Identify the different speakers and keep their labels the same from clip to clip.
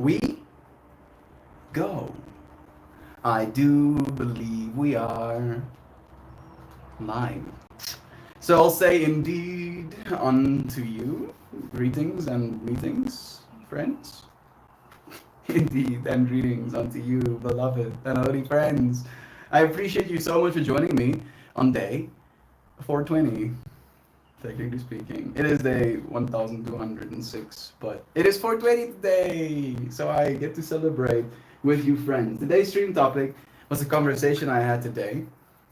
Speaker 1: we go. I do believe we are live. So I'll say indeed unto you, greetings and meetings, friends. Indeed, and greetings unto you, beloved and holy friends. I appreciate you so much for joining me on day 420, technically speaking. It is day 1206, but it is 420 today, so I get to celebrate with you, friends. Today's stream topic was a conversation I had today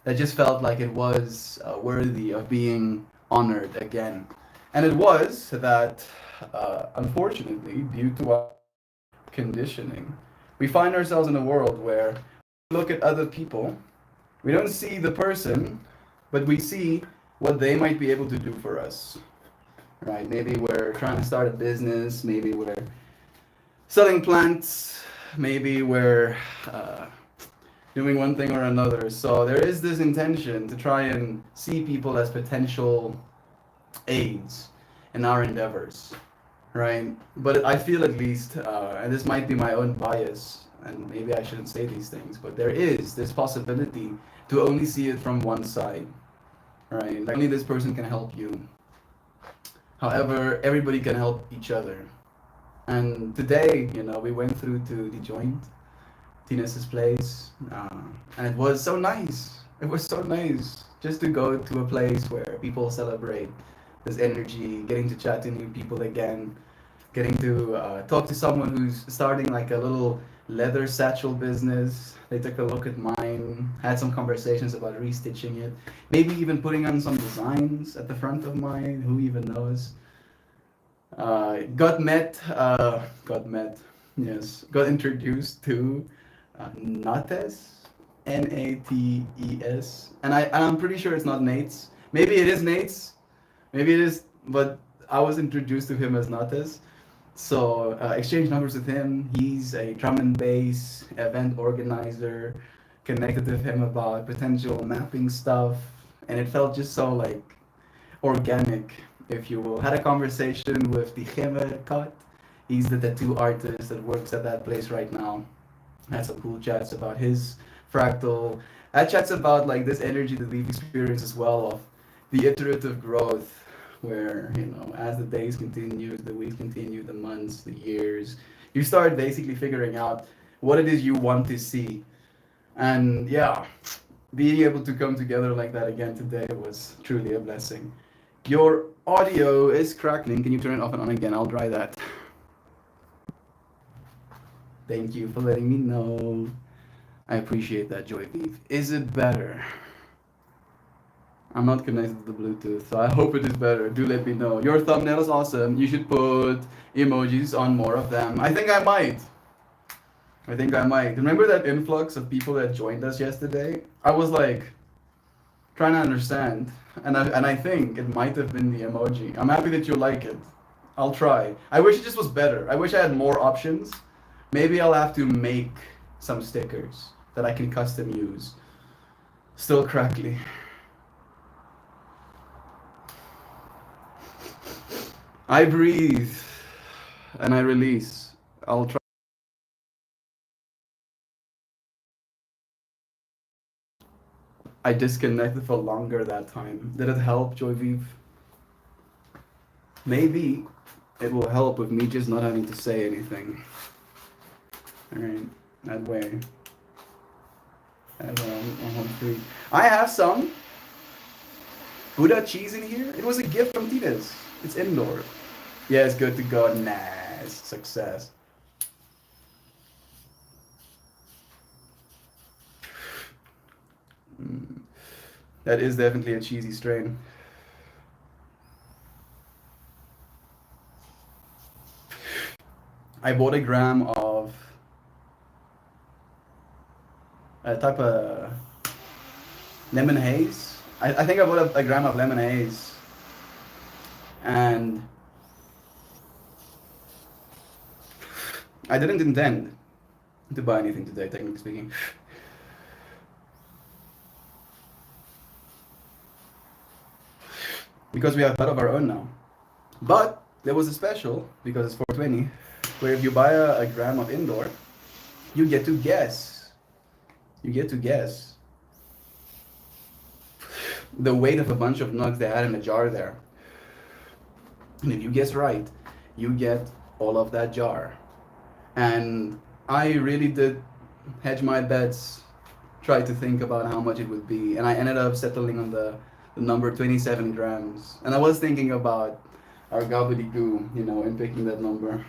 Speaker 1: that just felt like it was worthy of being honored again. And it was that, unfortunately, due to our conditioning, we find ourselves in a world where we look at other people, we don't see the person, but we see what they might be able to do for us. Right? Maybe we're trying to start a business, maybe we're selling plants, maybe we're doing one thing or another. So there is this intention to try and see people as potential aids in our endeavors, right? But I feel at least, and this might be my own bias, and maybe I shouldn't say these things, but there is this possibility to only see it from one side, right? Like only this person can help you. However, everybody can help each other. And today, we went through to the joint, Tinas's place, and it was so nice. It was so nice just to go to a place where people celebrate this energy, getting to chat to new people again, getting to talk to someone who's starting like a little leather satchel business. They took a look at mine, had some conversations about restitching it, maybe even putting on some designs at the front of mine. Who even knows? Got met, yes, got introduced to Nates, Nates, and I'm pretty sure it's not Nates. Maybe it is Nates, maybe it is, but I was introduced to him as Nates. So exchange numbers with him. He's a drum and bass event organizer. Connected with him about potential mapping stuff, and it felt just so like organic, if you will. Had a conversation with the Gemer Cut. He's the tattoo artist that works at that place right now. Had some cool chats about his fractal. Had chats about like this energy that we've experienced as well of the iterative growth, where as the days continue, the weeks continue, the months, the years, you start basically figuring out what it is you want to see. And yeah, being able to come together like that again today was truly a blessing. Your audio is crackling. Can you turn it off and on again? I'll try that. Thank you for letting me know. I appreciate that, Joy Beef. Is it better? I'm not connected to the Bluetooth, so I hope it is better. Do let me know. Your thumbnail is awesome. You should put emojis on more of them. I think I might. Remember that influx of people that joined us yesterday? I was like trying to understand, and I think it might have been the emoji. I'm happy that you like it. I'll try. I wish it just was better. I wish I had more options. Maybe I'll have to make some stickers that I can custom use. Still crackly. I breathe and I release. I'll try. I disconnected for longer that time. Did it help, Joyviv? Maybe it will help with me just not having to say anything. Alright, that way. I have some Buddha cheese in here. It was a gift from Tita's. It's indoor. Yeah, it's good to go. Nice. Success. That is definitely a cheesy strain. I bought a gram of a type of lemon haze. I think I bought a gram of lemon haze. And I didn't intend to buy anything today, technically speaking. Because we have bud of our own now. But there was a special, because it's 420, where if you buy a gram of indoor, you get to guess. You get to guess the weight of a bunch of nugs they had in a jar there. And if you guess right, you get all of that jar. And I really did hedge my bets, try to think about how much it would be, and I ended up settling on the number 27 grams. And I was thinking about our gobbledygoo, you know, and picking that number.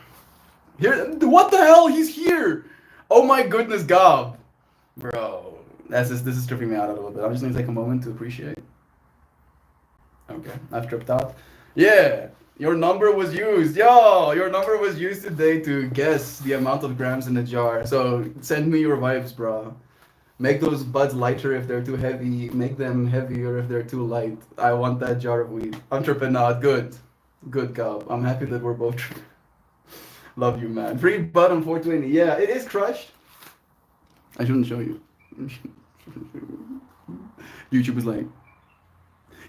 Speaker 1: Here, what the hell? He's here! Oh my goodness, Gob! Bro, this is tripping me out a little bit. I'm just gonna take a moment to appreciate. Okay, I've tripped out. Yeah, your number was used. Yo, your number was used today to guess the amount of grams in the jar. So send me your vibes, bro. Make those buds lighter if they're too heavy. Make them heavier if they're too light. I want that jar of weed. I'm tripping out. Good. Good, Gob. I'm happy that we're both tripping. Love you, man. Free bud on 420. Yeah, it is crushed. I shouldn't show you. YouTube is like,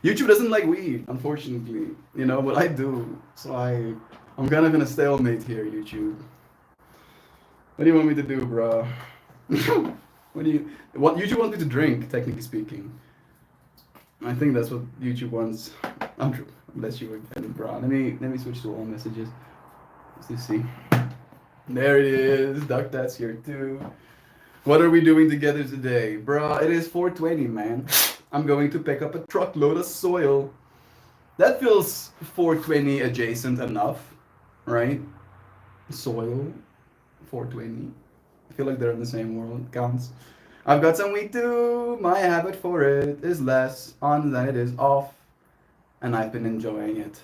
Speaker 1: YouTube doesn't like weed, unfortunately. You know, but I do. So I'm kind of in a stalemate here, YouTube. What do you want me to do, bro? What YouTube wants me to drink, technically speaking. I think that's what YouTube wants. I'm true. Bless you again, bro. Let me switch to all messages. Let's see. There it is. Duck that's here too. What are we doing together today? Bro, it is 420, man. I'm going to pick up a truckload of soil. That feels 420 adjacent enough, right? Soil, 420. I feel like they're in the same world. Counts. I've got some weed too. My habit for it is less on than it is off. And I've been enjoying it.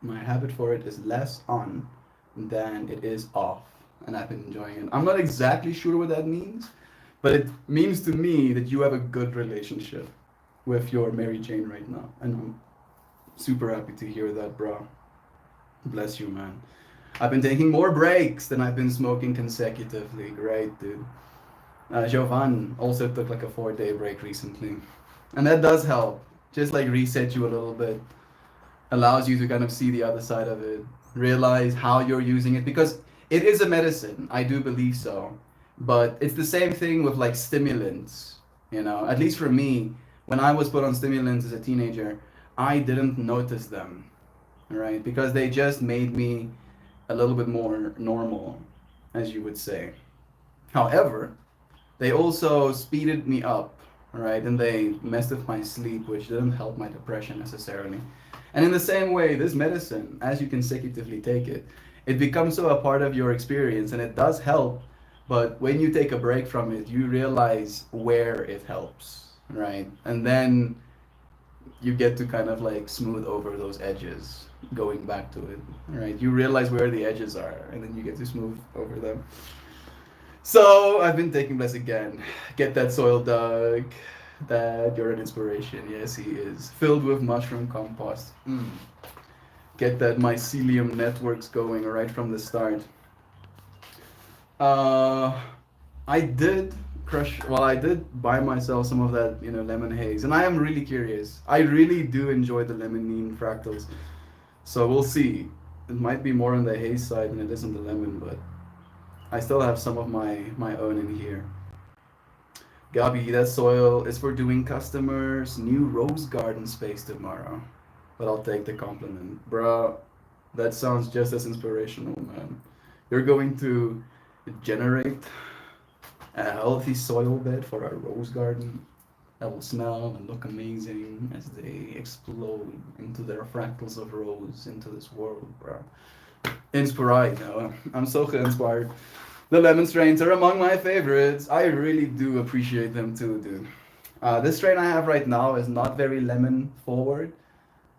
Speaker 1: My habit for it is less on than it is off. And I've been enjoying it. I'm not exactly sure what that means, but it means to me that you have a good relationship with your Mary Jane right now. And I'm super happy to hear that, bro. Bless you, man. I've been taking more breaks than I've been smoking consecutively. Great, dude. Jovan also took like a 4-day break recently. And that does help. Just like reset you a little bit. Allows you to kind of see the other side of it. Realize how you're using it. Because it is a medicine. I do believe so. But it's the same thing with like stimulants. You know, at least for me, when I was put on stimulants as a teenager, I didn't notice them. Right? Because they just made me a little bit more normal, as you would say. However, they also speeded me up, right? And they messed with my sleep, which didn't help my depression necessarily. And in the same way, this medicine, as you consecutively take it, it becomes so a part of your experience, and it does help. But when you take a break from it, you realize where it helps, right? And then you get to kind of like smooth over those edges going back to it, right? You realize where the edges are, and then you get to smooth over them. So I've been taking Bless again. Get that soil dug. Dad, you're an inspiration. Yes, he is. Filled with mushroom compost. Get that mycelium networks going right from the start. I did I did buy myself some of that, you know, lemon haze, and I am really curious. I really do enjoy the lemonine fractals. So we'll see. It might be more on the haze side than it is on the lemon, but I still have some of my own in here. Gabi, that soil is for doing customers' new rose garden space tomorrow. But I'll take the compliment. Bruh, that sounds just as inspirational, man. You're going to generate a healthy soil bed for our rose garden that will smell and look amazing as they explode into their fractals of rose into this world, bro. Inspired, no? I'm so inspired. The lemon strains are among my favorites. I really do appreciate them too, dude. This strain I have right now is not very lemon forward.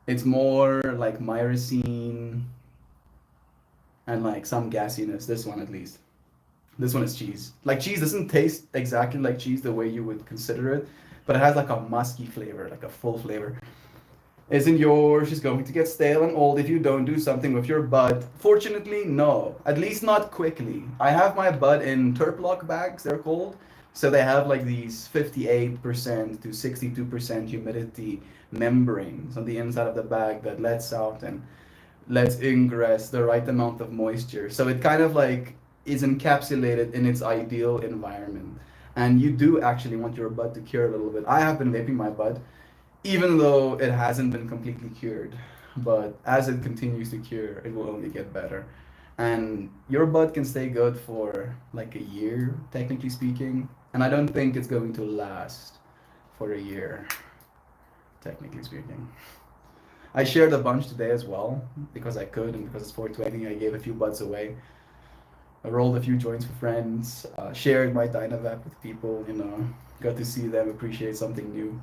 Speaker 1: It's more like myrcene and like some gassiness. This one at least. This one is cheese. Like cheese doesn't taste exactly like cheese the way you would consider it, but it has like a musky flavor, like a full flavor. Isn't yours just going to get stale and old if you don't do something with your bud? Fortunately, no. At least not quickly. I have my bud in Turplock bags, they're called. So they have like these 58% to 62% humidity membranes on the inside of the bag that lets out and lets ingress the right amount of moisture. So it kind of like is encapsulated in its ideal environment. And you do actually want your bud to cure a little bit. I have been vaping my bud, even though it hasn't been completely cured. But as it continues to cure, it will only get better. And your bud can stay good for like a year, technically speaking. And I don't think it's going to last for a year, technically speaking. I shared a bunch today as well because I could, and because it's 420, I gave a few buds away. I rolled a few joints for friends, shared my Dynavap with people, got to see them appreciate something new.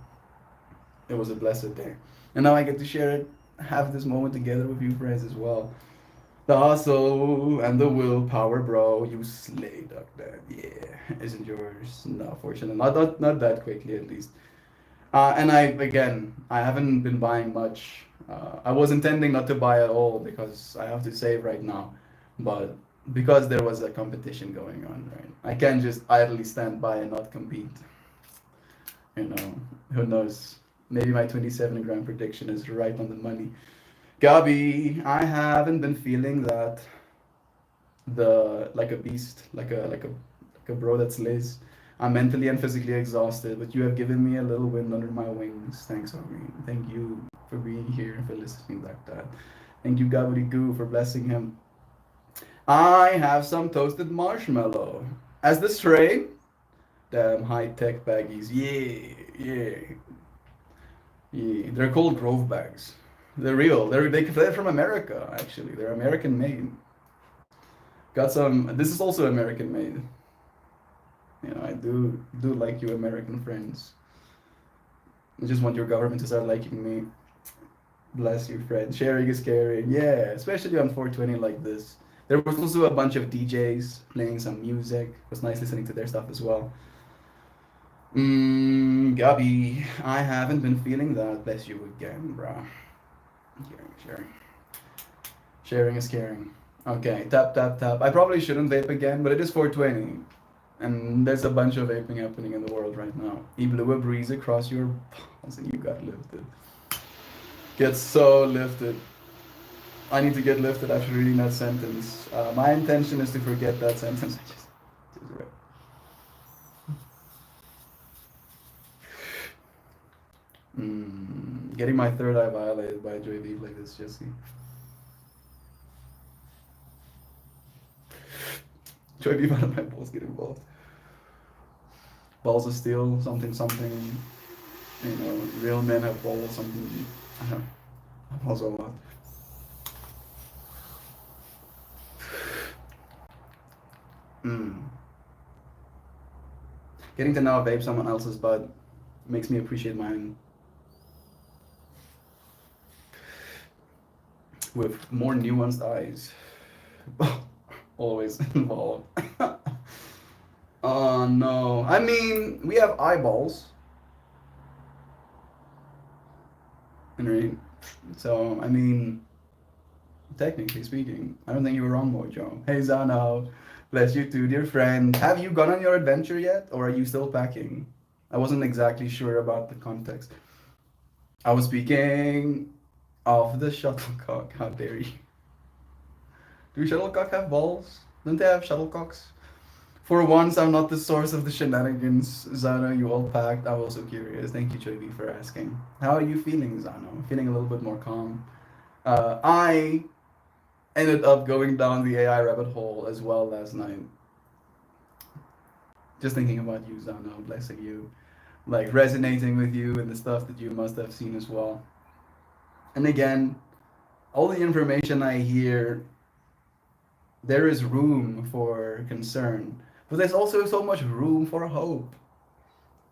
Speaker 1: It was a blessed day. And now I get to share it, have this moment together with you friends as well. The hustle and the willpower, bro. You slay, Duck Dad. Yeah, isn't yours? No, fortunately, not that quickly at least. And I haven't been buying much. I was intending not to buy at all because I have to save right now, but because there was a competition going on, right? I can't just idly stand by and not compete. Who knows? Maybe my 27-gram prediction is right on the money. Gabi, I haven't been feeling that like a beast, like a bro that slays. I'm mentally and physically exhausted, but you have given me a little wind under my wings. Thanks, Irene. Thank you for being here and for listening like that. Thank you, Gabby Goo, for blessing him. I have some toasted marshmallow. As the stray, damn high-tech baggies. Yeah. They're called Grove bags. They're real. They're from America, actually. They're American made. Got some. This is also American made. I do like you, American friends. I just want your government to start liking me. Bless you, friend. Sharing is caring. Yeah, especially on 420 like this. There was also a bunch of DJs playing some music. It was nice listening to their stuff as well. Gabi, I haven't been feeling that. Bless you again, bro. Sharing. Sharing is caring. Okay, tap. I probably shouldn't vape again, but it is 420. And there's a bunch of vaping happening in the world right now. He blew a breeze across your balls and you got lifted. Get so lifted. I need to get lifted after reading that sentence. My intention is to forget that sentence. Getting my third eye violated by Joy Leave like this, Jesse. Joy Leave out of my balls get involved. Balls of steel, something. Real men have balls, something. I don't know. Balls a lot. Getting to now vape someone else's butt makes me appreciate mine. With more nuanced eyes. Always involved. Oh no. I mean, we have eyeballs. Right? So, I mean, technically speaking, I don't think you were wrong, Mojo. Hey, Zano. Bless you too, dear friend. Have you gone on your adventure yet, or are you still packing? I wasn't exactly sure about the context. I was speaking of the shuttlecock. How dare you? Do shuttlecock have balls? Don't they have shuttlecocks? For once, I'm not the source of the shenanigans. Zano, you all packed. I'm also curious. Thank you, Choivi, for asking. How are you feeling, Zano? Feeling a little bit more calm. I ended up going down the AI rabbit hole as well last night. Just thinking about you, Zano, blessing you. Like resonating with you and the stuff that you must have seen as well. And again, all the information I hear, there is room for concern, but there's also so much room for hope,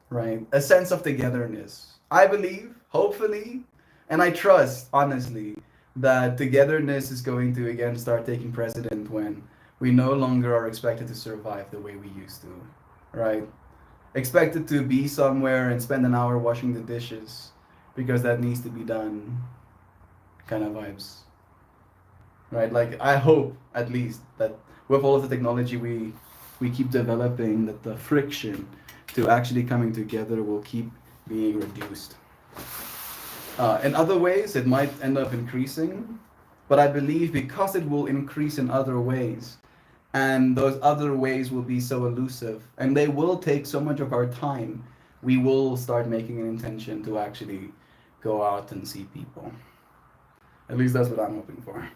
Speaker 1: right? A sense of togetherness. I believe, hopefully, and I trust, honestly, that togetherness is going to again start taking precedent when we no longer are expected to survive the way we used to, right? Expected to be somewhere and spend an hour washing the dishes because that needs to be done kind of vibes, right? Like, I hope at least that with all of the technology we keep developing, that the friction to actually coming together will keep being reduced. In other ways, it might end up increasing, But I believe because it will increase in other ways, and those other ways will be so elusive, and they will take so much of our time, we will start making an intention to actually go out and see people. At least that's what I'm hoping for.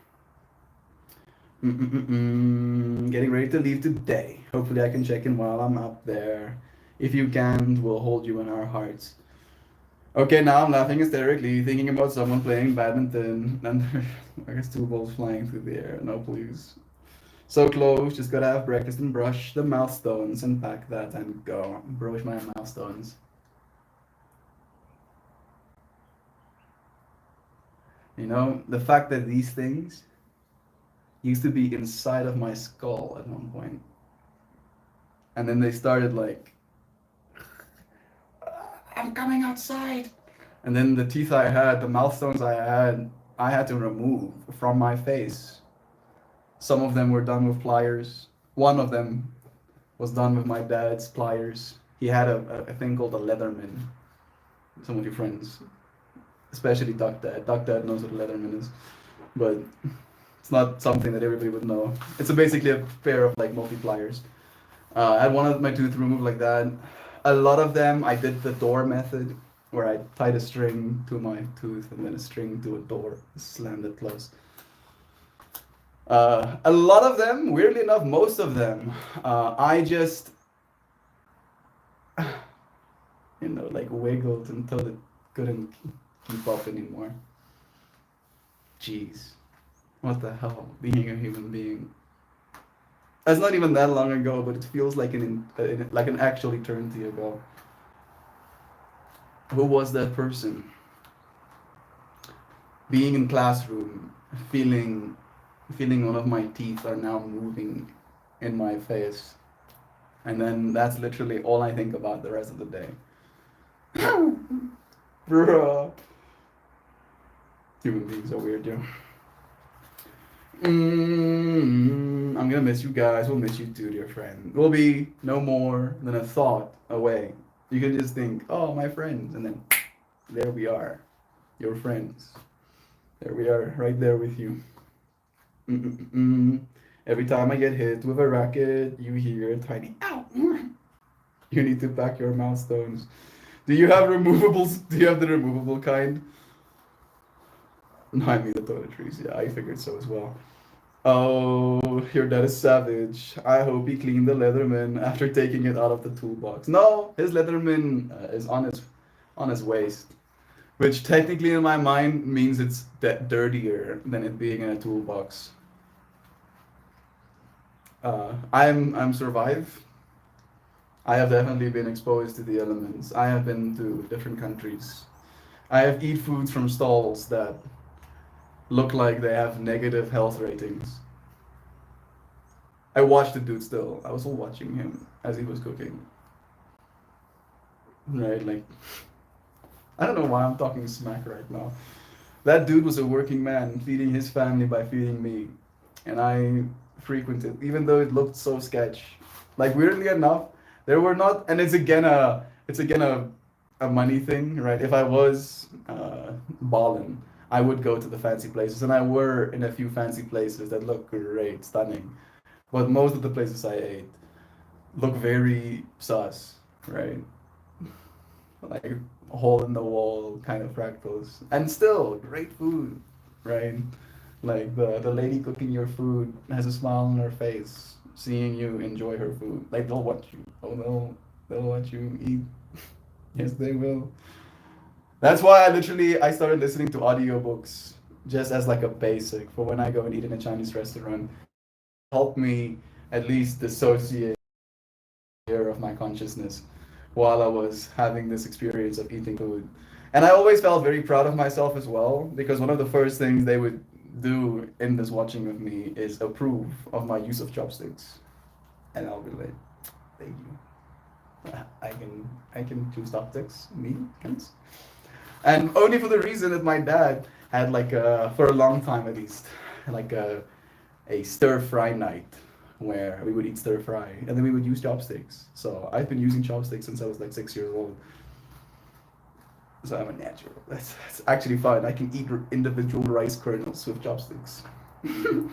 Speaker 1: Getting ready to leave today. Hopefully I can check in while I'm up there. If you can't, we'll hold you in our hearts. Okay, now I'm laughing hysterically, thinking about someone playing badminton, and I guess two balls flying through the air. No, please. So close, just gotta have breakfast and brush the milestones and pack that and go. Brush my milestones. You know, the fact that these things used to be inside of my skull at one point. And then they started like, I'm coming outside. And then the teeth I had, the milestones I had to remove from my face. Some of them were done with pliers. One of them was done with my dad's pliers. He had a thing called a Leatherman. Some of your friends, especially Duck Dad. Duck Dad knows what a Leatherman is, but it's not something that everybody would know. It's basically a pair of like multipliers. I had one of my tooth removed like that. A lot of them I did the door method, where I tied a string to my tooth and then a string to a door, slammed it close. A lot of them, weirdly enough, most of them, I just, like wiggled until it couldn't keep up anymore. Jeez, what the hell, being a human being. That's not even that long ago, but it feels like an actual eternity ago. Who was that person? Being in classroom, feeling one of my teeth are now moving in my face. And then that's literally all I think about the rest of the day. Bruh. Human beings are weird, yo. I'm gonna miss you guys. We'll miss you too, dear friend. We'll be no more than a thought away. You can just think, oh, my friends, and then there we are, your friends. There we are, right there with you. Every time I get hit with a racket, you hear a tiny ow. You need to pack your milestones. Do you have removables? Do you have the removable kind? No, I mean the toiletries. Yeah, I figured so as well. Oh, your dad is savage. I hope he cleaned the Leatherman after taking it out of the toolbox. No, his Leatherman is on his waist, which technically in my mind means it's dirtier than it being in a toolbox. I'm survived. I have definitely been exposed to the elements. I have been to different countries. I have eat foods from stalls that look like they have negative health ratings. I watched the dude still. I was all watching him as he was cooking. Right, like, I don't know why I'm talking smack right now. That dude was a working man, feeding his family by feeding me. And I frequented, even though it looked so sketch. Like, weirdly enough, there were not, and it's again a money thing, right? If I was ballin', I would go to the fancy places, and I were in a few fancy places that look great, stunning. But most of the places I ate look very sus, right? Like hole in the wall kind of fractals, and still great food, right? Like the lady cooking your food has a smile on her face, seeing you enjoy her food. Like they'll watch you. Oh no, they'll watch you eat. Yes, they will. That's why I started listening to audiobooks just as like a basic for when I go and eat in a Chinese restaurant. Help me at least dissociate of my consciousness while I was having this experience of eating food. And I always felt very proud of myself as well, because one of the first things they would do in this watching with me is approve of my use of chopsticks. And I'll be like, thank you. I can choose chopsticks, me, hence. And only for the reason that my dad had like for a long time at least, like a stir fry night where we would eat stir fry and then we would use chopsticks. So I've been using chopsticks since I was like 6 years old. So I'm a natural. That's actually fine. I can eat individual rice kernels with chopsticks. I'm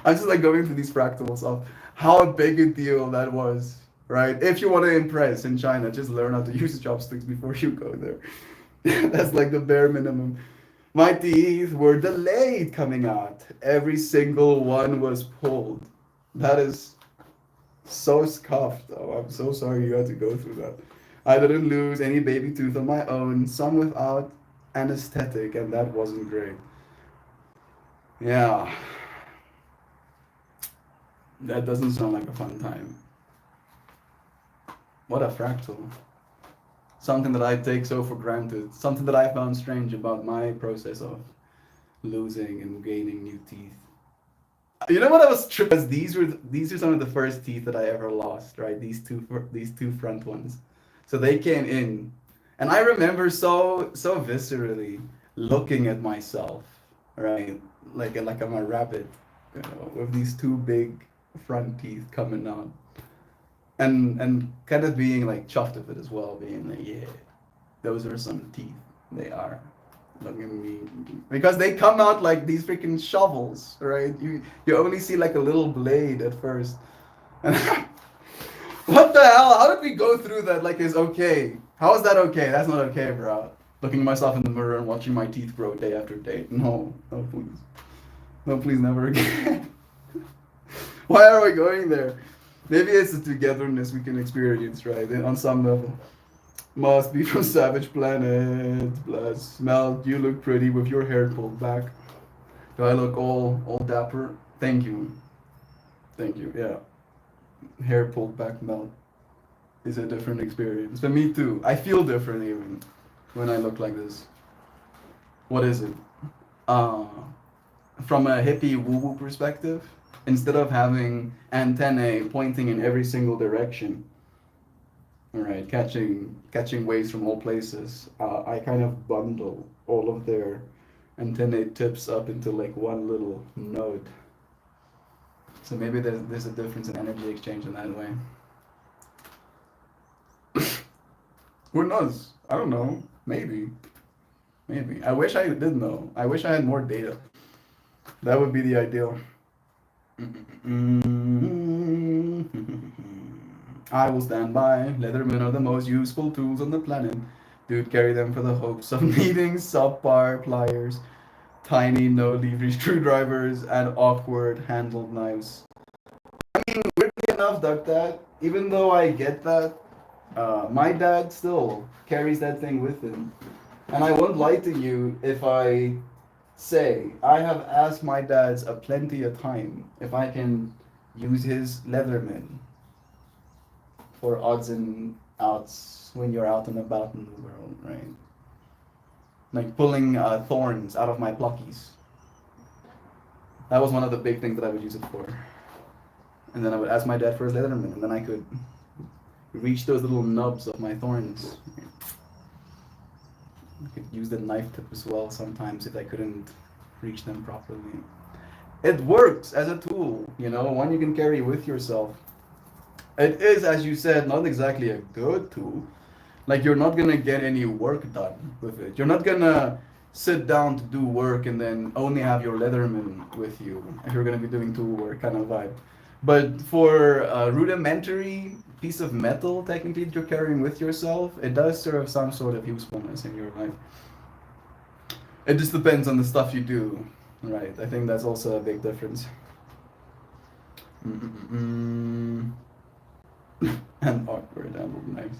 Speaker 1: just like going through these fractals of how big a deal that was, right? If you want to impress in China, just learn how to use chopsticks before you go there. That's like the bare minimum. My teeth were delayed coming out. Every single one was pulled. That is so scuffed. Oh, I'm so sorry you had to go through that. I didn't lose any baby tooth on my own, some without anesthetic, and that wasn't great. Yeah, that doesn't sound like a fun time. What a fractal. Something that I take so for granted. Something that I found strange about my process of losing and gaining new teeth. You know what I was tripped as these are some of the first teeth that I ever lost, right? These two front ones. So they came in, and I remember so viscerally looking at myself, right? Like I'm a rabbit, with these two big front teeth coming out, and kind of being like chuffed with it as well, being like, yeah, those are some teeth. They are. Look at me. Because they come out like these freaking shovels, right? You only see like a little blade at first. And what the hell? How did we go through that like it's okay? How is that okay? That's not okay, bro. Looking at myself in the mirror and watching my teeth grow day after day. No, no please. No please, never again. Why are we going there? Maybe it's the togetherness we can experience, right? On some level. Must be from Savage Planet. Bless. Mel, you look pretty with your hair pulled back. Do I look all dapper? Thank you. Thank you. Yeah. Hair pulled back, Mel, is a different experience. For me too. I feel different even when I look like this. What is it? Uh, from a hippie woo-woo perspective, instead of having antennae pointing in every single direction, all right, catching waves from all places, I kind of bundle all of their antennae tips up into like one little node. So maybe there's a difference in energy exchange in that way. Who knows? I don't know. Maybe. Maybe. I wish I did know. I wish I had more data. That would be the ideal. I will stand by. Leathermen are the most useful tools on the planet. Dude, carry them for the hopes of needing subpar pliers, tiny no-lever screwdrivers, and awkward handled knives. I mean, weirdly enough, Dad, even though I get that, my dad still carries that thing with him. And I won't lie to you if I say I have asked my dads a plenty of time if I can use his Leatherman for odds and outs when you're out and about in the world, right? Like pulling thorns out of my Plockies. That was one of the big things that I would use it for. And then I would ask my dad for his Leatherman, and then I could reach those little nubs of my thorns. I could use the knife tip as well sometimes if I couldn't reach them properly. It works as a tool, one you can carry with yourself. It is, as you said, not exactly a good tool. Like, you're not gonna get any work done with it. You're not gonna sit down to do work and then only have your Leatherman with you if you're gonna be doing tool work kind of vibe. But for a rudimentary piece of metal, technically, that you're carrying with yourself, it does serve some sort of usefulness in your life. It just depends on the stuff you do, right? I think that's also a big difference. And awkward handled knives.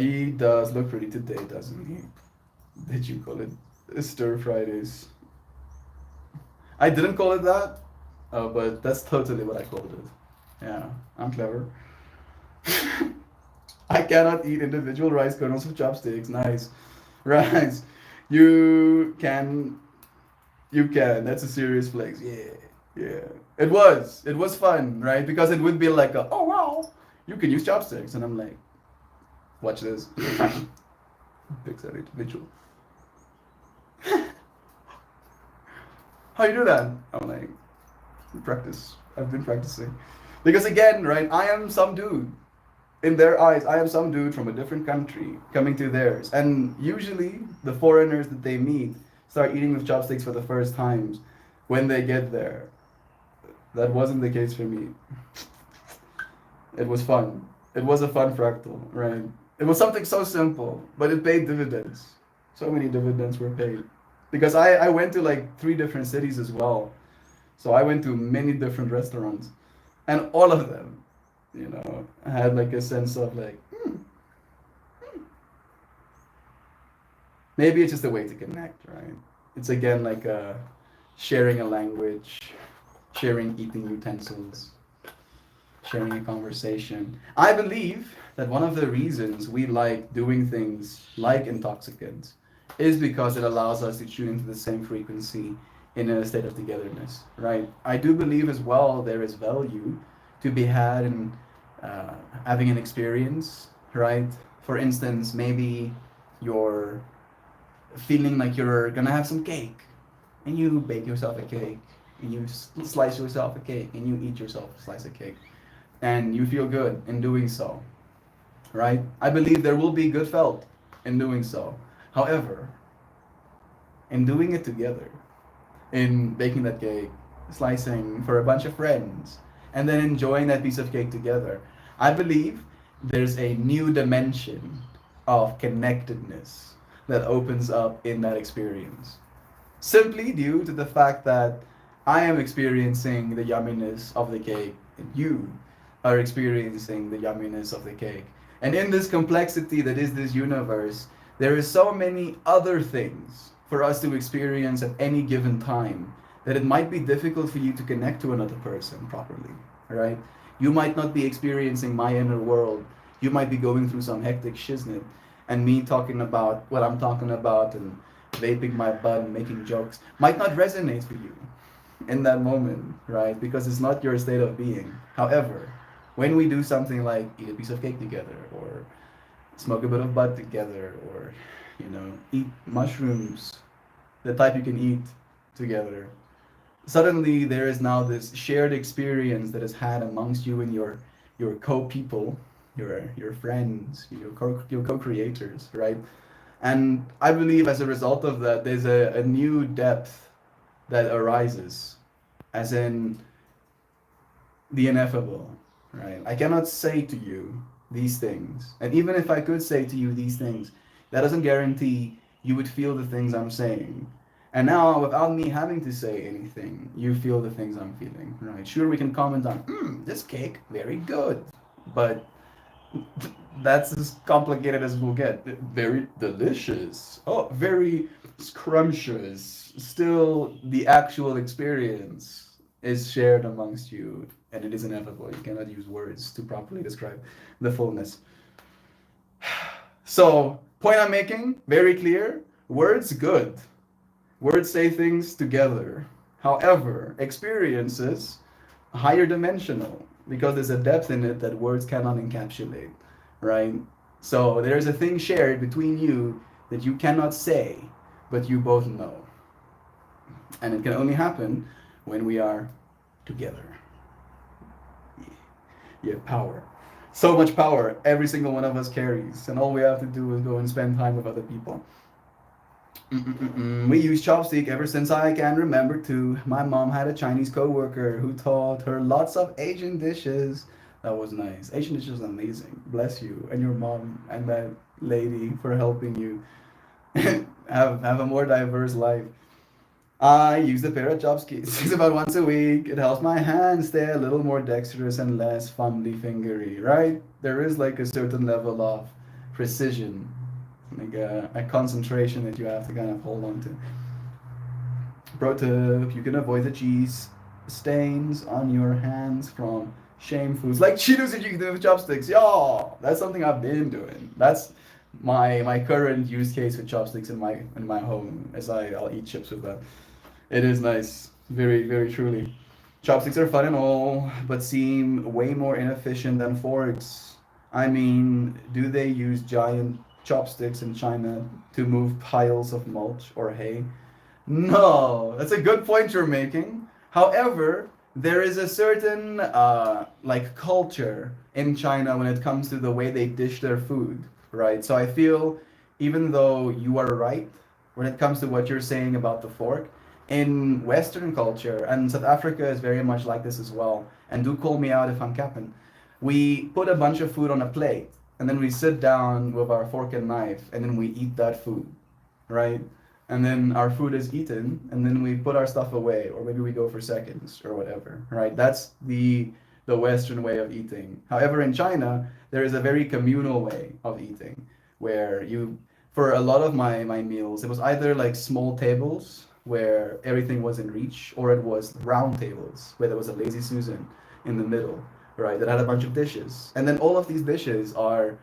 Speaker 1: He does look pretty today, doesn't he? Did you call it Stir Fridays? I didn't call it that, but that's totally what I called it. Yeah, I'm clever. I cannot eat individual rice kernels with chopsticks. Nice. Rice. You can. That's a serious flex. Yeah. It was fun, right? Because it would be like oh wow, you can use chopsticks. And I'm like, watch this. Picks that individual. How you do that? I'm like, practice. I've been practicing. Because again, right, I am some dude. In their eyes, I am some dude from a different country coming to theirs. And usually, the foreigners that they meet start eating with chopsticks for the first times when they get there. That wasn't the case for me. It was fun. It was a fun fractal, right? It was something so simple, but it paid dividends. So many dividends were paid. Because I went to like 3 different cities as well. So I went to many different restaurants. And all of them, had like a sense of like, maybe it's just a way to connect, right? It's again like sharing a language, sharing eating utensils, sharing a conversation. I believe that one of the reasons we like doing things like intoxicants is because it allows us to tune into the same frequency in a state of togetherness, right? I do believe as well there is value to be had in having an experience, right? For instance, maybe you're feeling like you're gonna have some cake, and you bake yourself a cake, and you slice yourself a cake, and you eat yourself a slice of cake, and you feel good in doing so, right? I believe there will be good felt in doing so. However, in doing it together, in baking that cake, slicing for a bunch of friends, and then enjoying that piece of cake together, I believe there's a new dimension of connectedness that opens up in that experience. Simply due to the fact that I am experiencing the yumminess of the cake, and you are experiencing the yumminess of the cake. And in this complexity that is this universe, there is so many other things for us to experience at any given time that it might be difficult for you to connect to another person properly, right? You might not be experiencing my inner world. You might be going through some hectic shiznit, and me talking about what I'm talking about and vaping my butt and making jokes might not resonate for you in that moment, right? Because it's not your state of being. However, when we do something like eat a piece of cake together, or smoke a bit of bud together, or eat mushrooms, the type you can eat together, suddenly there is now this shared experience that is had amongst you and your co-people, your friends, your co-creators, right? And I believe as a result of that, there's a new depth that arises, as in the ineffable, right? I cannot say to you these things, and even if I could say to you these things, that doesn't guarantee you would feel the things I'm saying. And now, without me having to say anything, you feel the things I'm feeling, right? Sure, we can comment on, this cake, very good, but that's as complicated as we'll get. Very delicious. Oh, very scrumptious. Still, the actual experience is shared amongst you, and it is inevitable. You cannot use words to properly describe the fullness. So, point I'm making, very clear. Words, good. Words say things together. However, experiences, higher dimensional, because there's a depth in it that words cannot encapsulate, right? So there's a thing shared between you that you cannot say, but you both know. And it can only happen when we are together. You have power. So much power every single one of us carries, and all we have to do is go and spend time with other people. We use chopstick ever since I can remember too. My mom had a Chinese co-worker who taught her lots of Asian dishes. That was nice. Asian dishes are amazing. Bless you and your mom and that lady for helping you have a more diverse life. I use a pair of chopsticks about once a week. It helps my hands stay a little more dexterous and less fumbly fingery, right? There is like a certain level of precision, like a concentration that you have to kind of hold on to. Pro tip, you can avoid the cheese stains on your hands from shame foods like Cheetos that you can do with chopsticks. Yo, that's something I've been doing. That's my current use case with chopsticks in my home, as I'll eat chips with them. It is nice, very very truly. Chopsticks are fun and all, but seem way more inefficient than forks. I mean, do they use giant chopsticks in China to move piles of mulch or hay? No, that's a good point you're making. However, there is a certain like culture in China when it comes to the way they dish their food, right? So I feel even though you are right when it comes to what you're saying about the fork, in Western culture, and South Africa is very much like this as well, and do call me out if I'm capping, we put a bunch of food on a plate and then we sit down with our fork and knife and then we eat that food, right? And then our food is eaten and then we put our stuff away or maybe we go for seconds or whatever, right? That's the Western way of eating. However, in China there is a very communal way of eating where you, for a lot of my meals, it was either like small tables where everything was in reach, or it was round tables where there was a lazy Susan in the middle, right, that had a bunch of dishes. And then all of these dishes are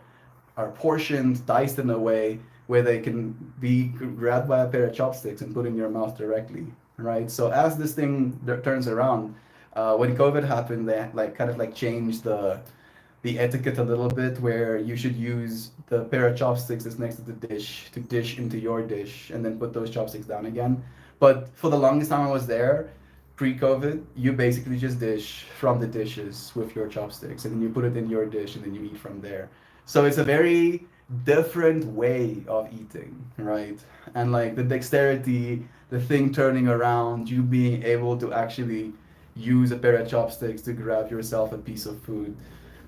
Speaker 1: portioned, diced in a way where they can be grabbed by a pair of chopsticks and put in your mouth directly, right? So as this thing turns around, when COVID happened, they like kind of like changed the etiquette a little bit, where you should use the pair of chopsticks that's next to the dish to dish into your dish and then put those chopsticks down again. But for the longest time I was there, pre-COVID, you basically just dish from the dishes with your chopsticks and then you put it in your dish and then you eat from there. So it's a very different way of eating, right? And like the dexterity, the thing turning around, you being able to actually use a pair of chopsticks to grab yourself a piece of food.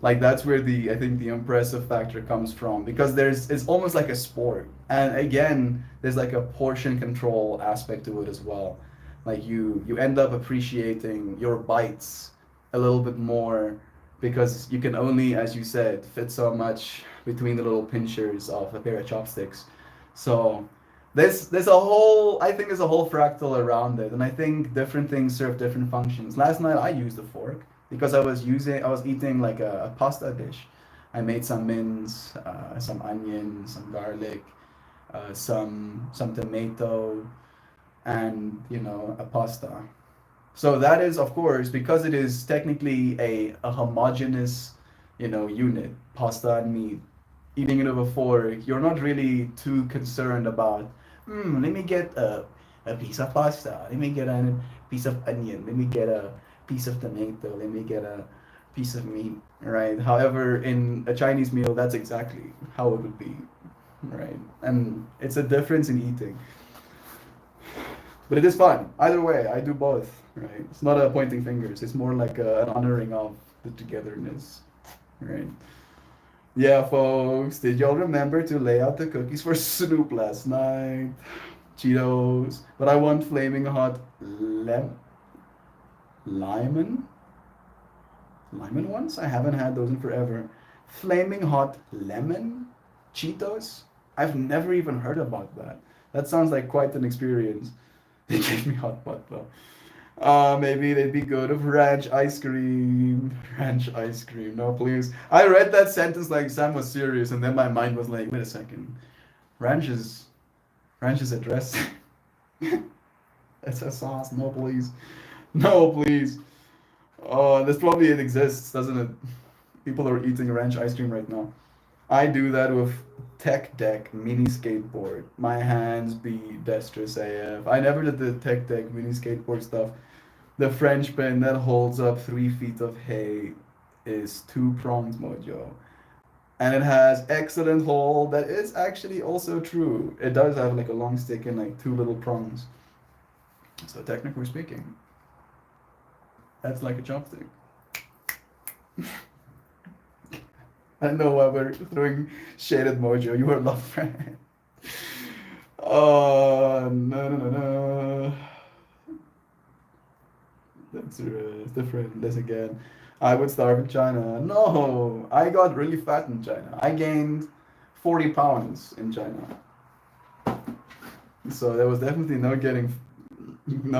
Speaker 1: Like that's where the I think the impressive factor comes from, because there's it's almost like a sport. And again, there's like a portion control aspect to it as well. Like you end up appreciating your bites a little bit more because you can only, as you said, fit so much between the little pinchers of a pair of chopsticks. So there's a whole, I think there's a whole fractal around it, and I think different things serve different functions. Last night I used a fork because I was eating like a pasta dish. I made some mince, some onion, some garlic, some tomato, and a pasta. So that is, of course, because it is technically a homogeneous, unit, pasta and meat. Eating it with a fork, you're not really too concerned about, let me get a piece of pasta, let me get a piece of onion, let me get a piece of tomato, let me get a piece of meat, right? However, in a Chinese meal, that's exactly how it would be, right? And it's a difference in eating. But it is fun. Either way, I do both, right? It's not a pointing fingers. It's more like an honoring of the togetherness, right? Yeah, folks, did y'all remember to lay out the cookies for Snoop last night? Cheetos. But I want flaming hot lemon? Lemon ones? I haven't had those in forever. Flaming hot lemon Cheetos? I've never even heard about that. That sounds like quite an experience. They gave me hot pot though. Maybe they'd be good with ranch ice cream. Ranch ice cream. No, please. I read that sentence like Sam was serious, and then my mind was like, wait a second. Ranch is ranch is a dressing. It's a sauce. No, please. No, please. Oh, this probably it exists, doesn't it? People are eating ranch ice cream right now. I do that with Tech Deck mini skateboard. My hands be dexterous AF. I never did the Tech Deck mini skateboard stuff. The French pen that holds up 3 feet of hay is two prongs mojo. And it has excellent hold. That is actually also true. It does have like a long stick and like two little prongs. So technically speaking, that's like a chopstick. I know why we're throwing shade at Mojo. You are love friend. Oh, no, no, no, no. That's different. This again. I would starve in China. No, I got really fat in China. I gained 40 pounds in China. So there was definitely no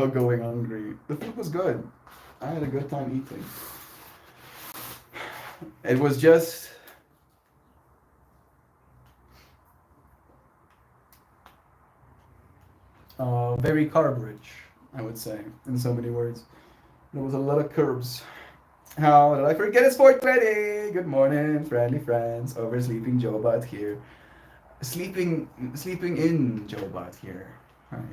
Speaker 1: going hungry. The food was good. I had a good time eating. It was just very carb rich, I would say, in so many words. There was a lot of carbs. How did I forget it's 4:20? Good morning, friendly friends. Oversleeping Jobot here. Sleeping in Jobot here. Right.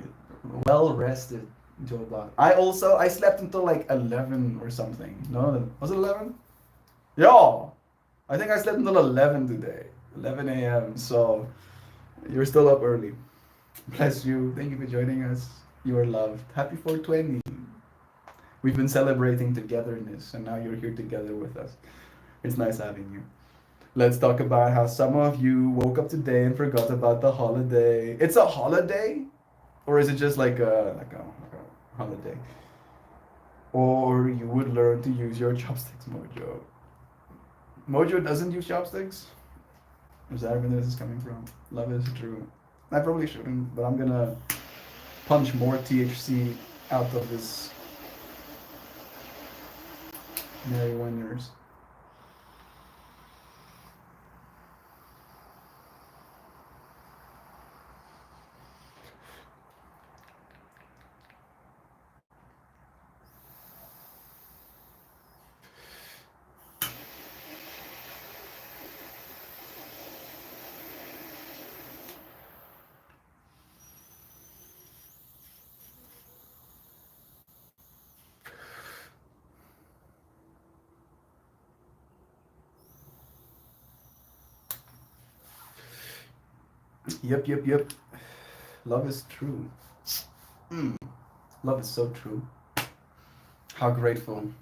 Speaker 1: Well rested Joe Block. I slept until like 11 or something. No, was it 11? Yeah. I think I slept until 11 today. 11 a.m. So you're still up early. Bless you. Thank you for joining us. You are loved. Happy 420. We've been celebrating togetherness and now you're here together with us. It's nice having you. Let's talk about how some of you woke up today and forgot about the holiday. It's a holiday? Or is it just like a holiday? Or you would learn to use your chopsticks, Mojo. Mojo doesn't use chopsticks? Is that where this is coming from? Love is true. I probably shouldn't, but I'm gonna punch more THC out of this Merry Winners. Yep. Love is true. Love is so true. How grateful.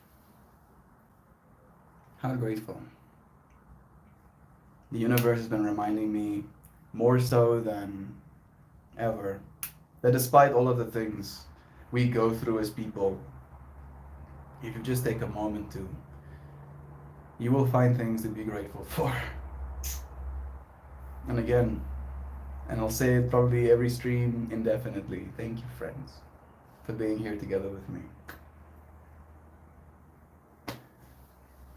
Speaker 1: How grateful. The universe has been reminding me more so than ever that despite all of the things we go through as people, if you just take a moment to, you will find things to be grateful for. And again, and I'll say it probably every stream indefinitely, thank you, friends, for being here together with me.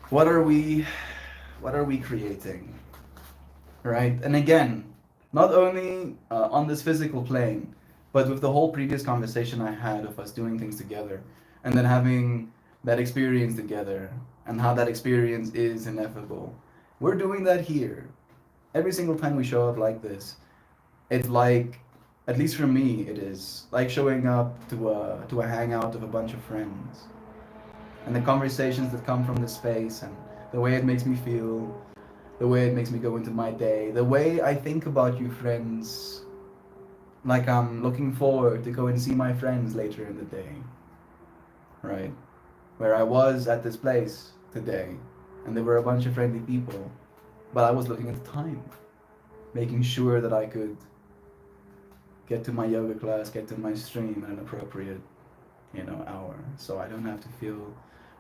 Speaker 1: What are we creating? Right? And again, not only on this physical plane, but with the whole previous conversation I had of us doing things together and then having that experience together and how that experience is ineffable. We're doing that here. Every single time we show up like this, it's like, at least for me, it is like showing up to a hangout of a bunch of friends. And the conversations that come from this space and the way it makes me feel, the way it makes me go into my day, the way I think about you friends, like I'm looking forward to go and see my friends later in the day, right? Where I was at this place today, and there were a bunch of friendly people, but I was looking at the time, making sure that I could get to my yoga class, get to my stream at an appropriate, hour, so I don't have to feel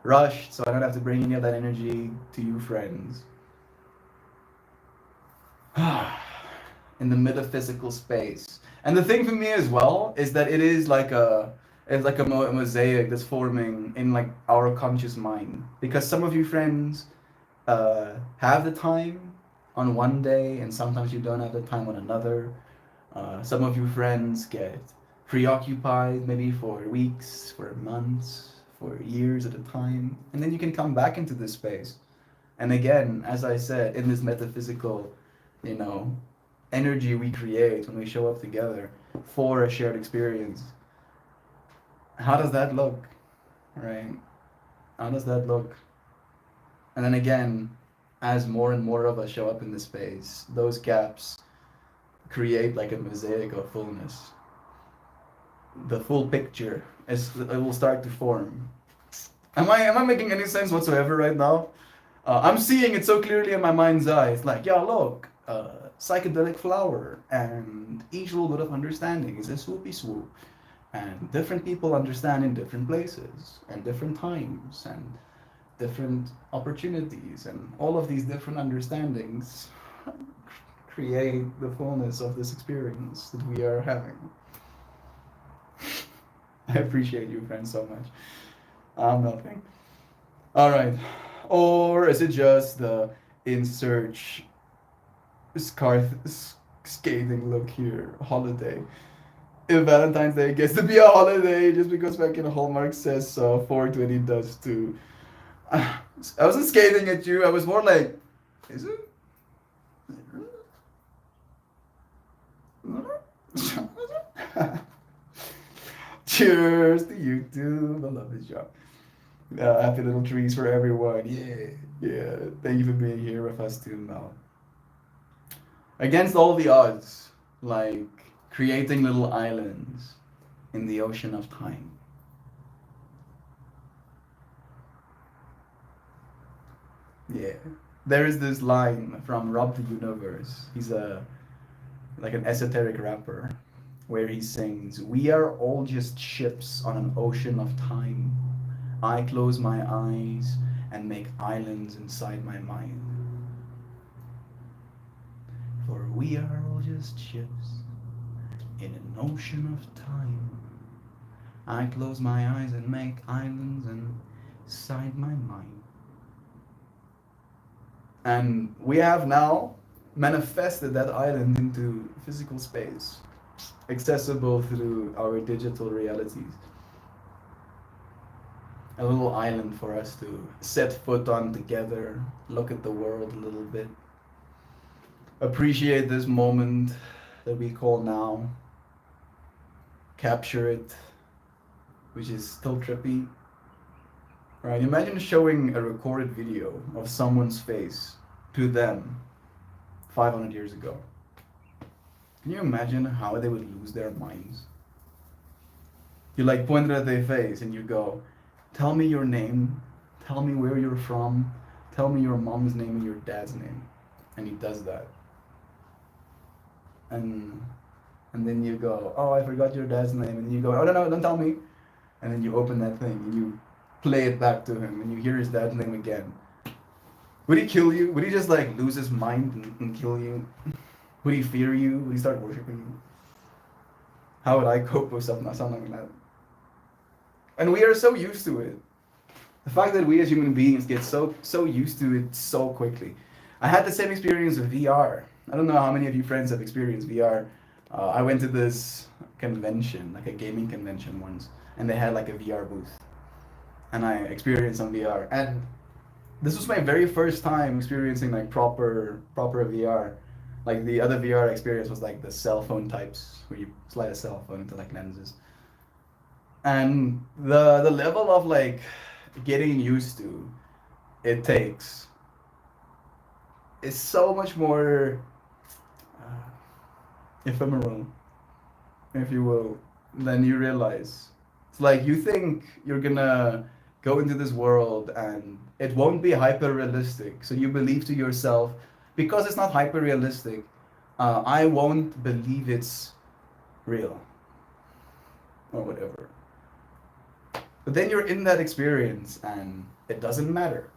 Speaker 1: rushed, so I don't have to bring any of that energy to you friends. In the metaphysical space. And the thing for me as well is that it's like a mosaic that's forming in like our conscious mind. Because some of you friends have the time on one day and sometimes you don't have the time on another. Some of you friends get preoccupied maybe for weeks, for months, for years at a time. And then you can come back into this space. And again, as I said, in this metaphysical, energy we create when we show up together for a shared experience. How does that look? Right? How does that look? And then again, as more and more of us show up in this space, those gaps create like a mosaic of fullness. The full picture it will start to form. Am I making any sense whatsoever right now? I'm seeing it so clearly in my mind's eye. It's like, yeah, look, psychedelic flower, and each little bit of understanding is a swoopy swoop. And different people understand in different places, and different times, and different opportunities, and all of these different understandings create the fullness of this experience that we are having. I appreciate you, friends, so much. I'm nothing. All right. Or is it just the in search scathing look here? Holiday. If Valentine's Day gets to be a holiday just because fucking Hallmark says so, 420 does too. I wasn't scathing at you. I was more like, is it? Cheers to YouTube. I love this job. Happy little trees for everyone. Yeah, yeah. Thank you for being here with us too, Mel. Against all the odds, like creating little islands in the ocean of time. Yeah. There is this line from Rob the Universe. He's a like an esoteric rapper where he sings, "We are all just ships on an ocean of time. I close my eyes and make islands inside my mind. For we are all just ships in an ocean of time. I close my eyes and make islands inside my mind." And we have now manifested that island into physical space, accessible through our digital realities. A little island for us to set foot on together, look at the world a little bit, appreciate this moment that we call now, capture it, which is still trippy. Right? Imagine showing a recorded video of someone's face to them 500 years ago. Can you imagine how they would lose their minds? You like point it at their face and you go, "Tell me your name, tell me where you're from, tell me your mom's name and your dad's name." And he does that. And then you go, "Oh, I forgot your dad's name." And you go, "Oh, no, don't tell me." And then you open that thing and you play it back to him and you hear his dad's name again. Would he kill you? Would he just like lose his mind and kill you? Would he fear you? Would he start worshiping you? How would I cope with something like that? And we are so used to it. The fact that we as human beings get so used to it so quickly. I had the same experience with VR. I don't know how many of you friends have experienced VR. I went to this convention, like a gaming convention once, and they had like a VR booth. And I experienced some VR. And this was my very first time experiencing like proper VR. Like the other VR experience was like the cell phone types, where you slide a cell phone into like lenses. And the level of like getting used to it takes is so much more ephemeral, if you will, than you realize. It's like you think you're gonna go into this world and it won't be hyper realistic. So you believe to yourself, because it's not hyper realistic, I won't believe it's real or whatever. But then you're in that experience and it doesn't matter,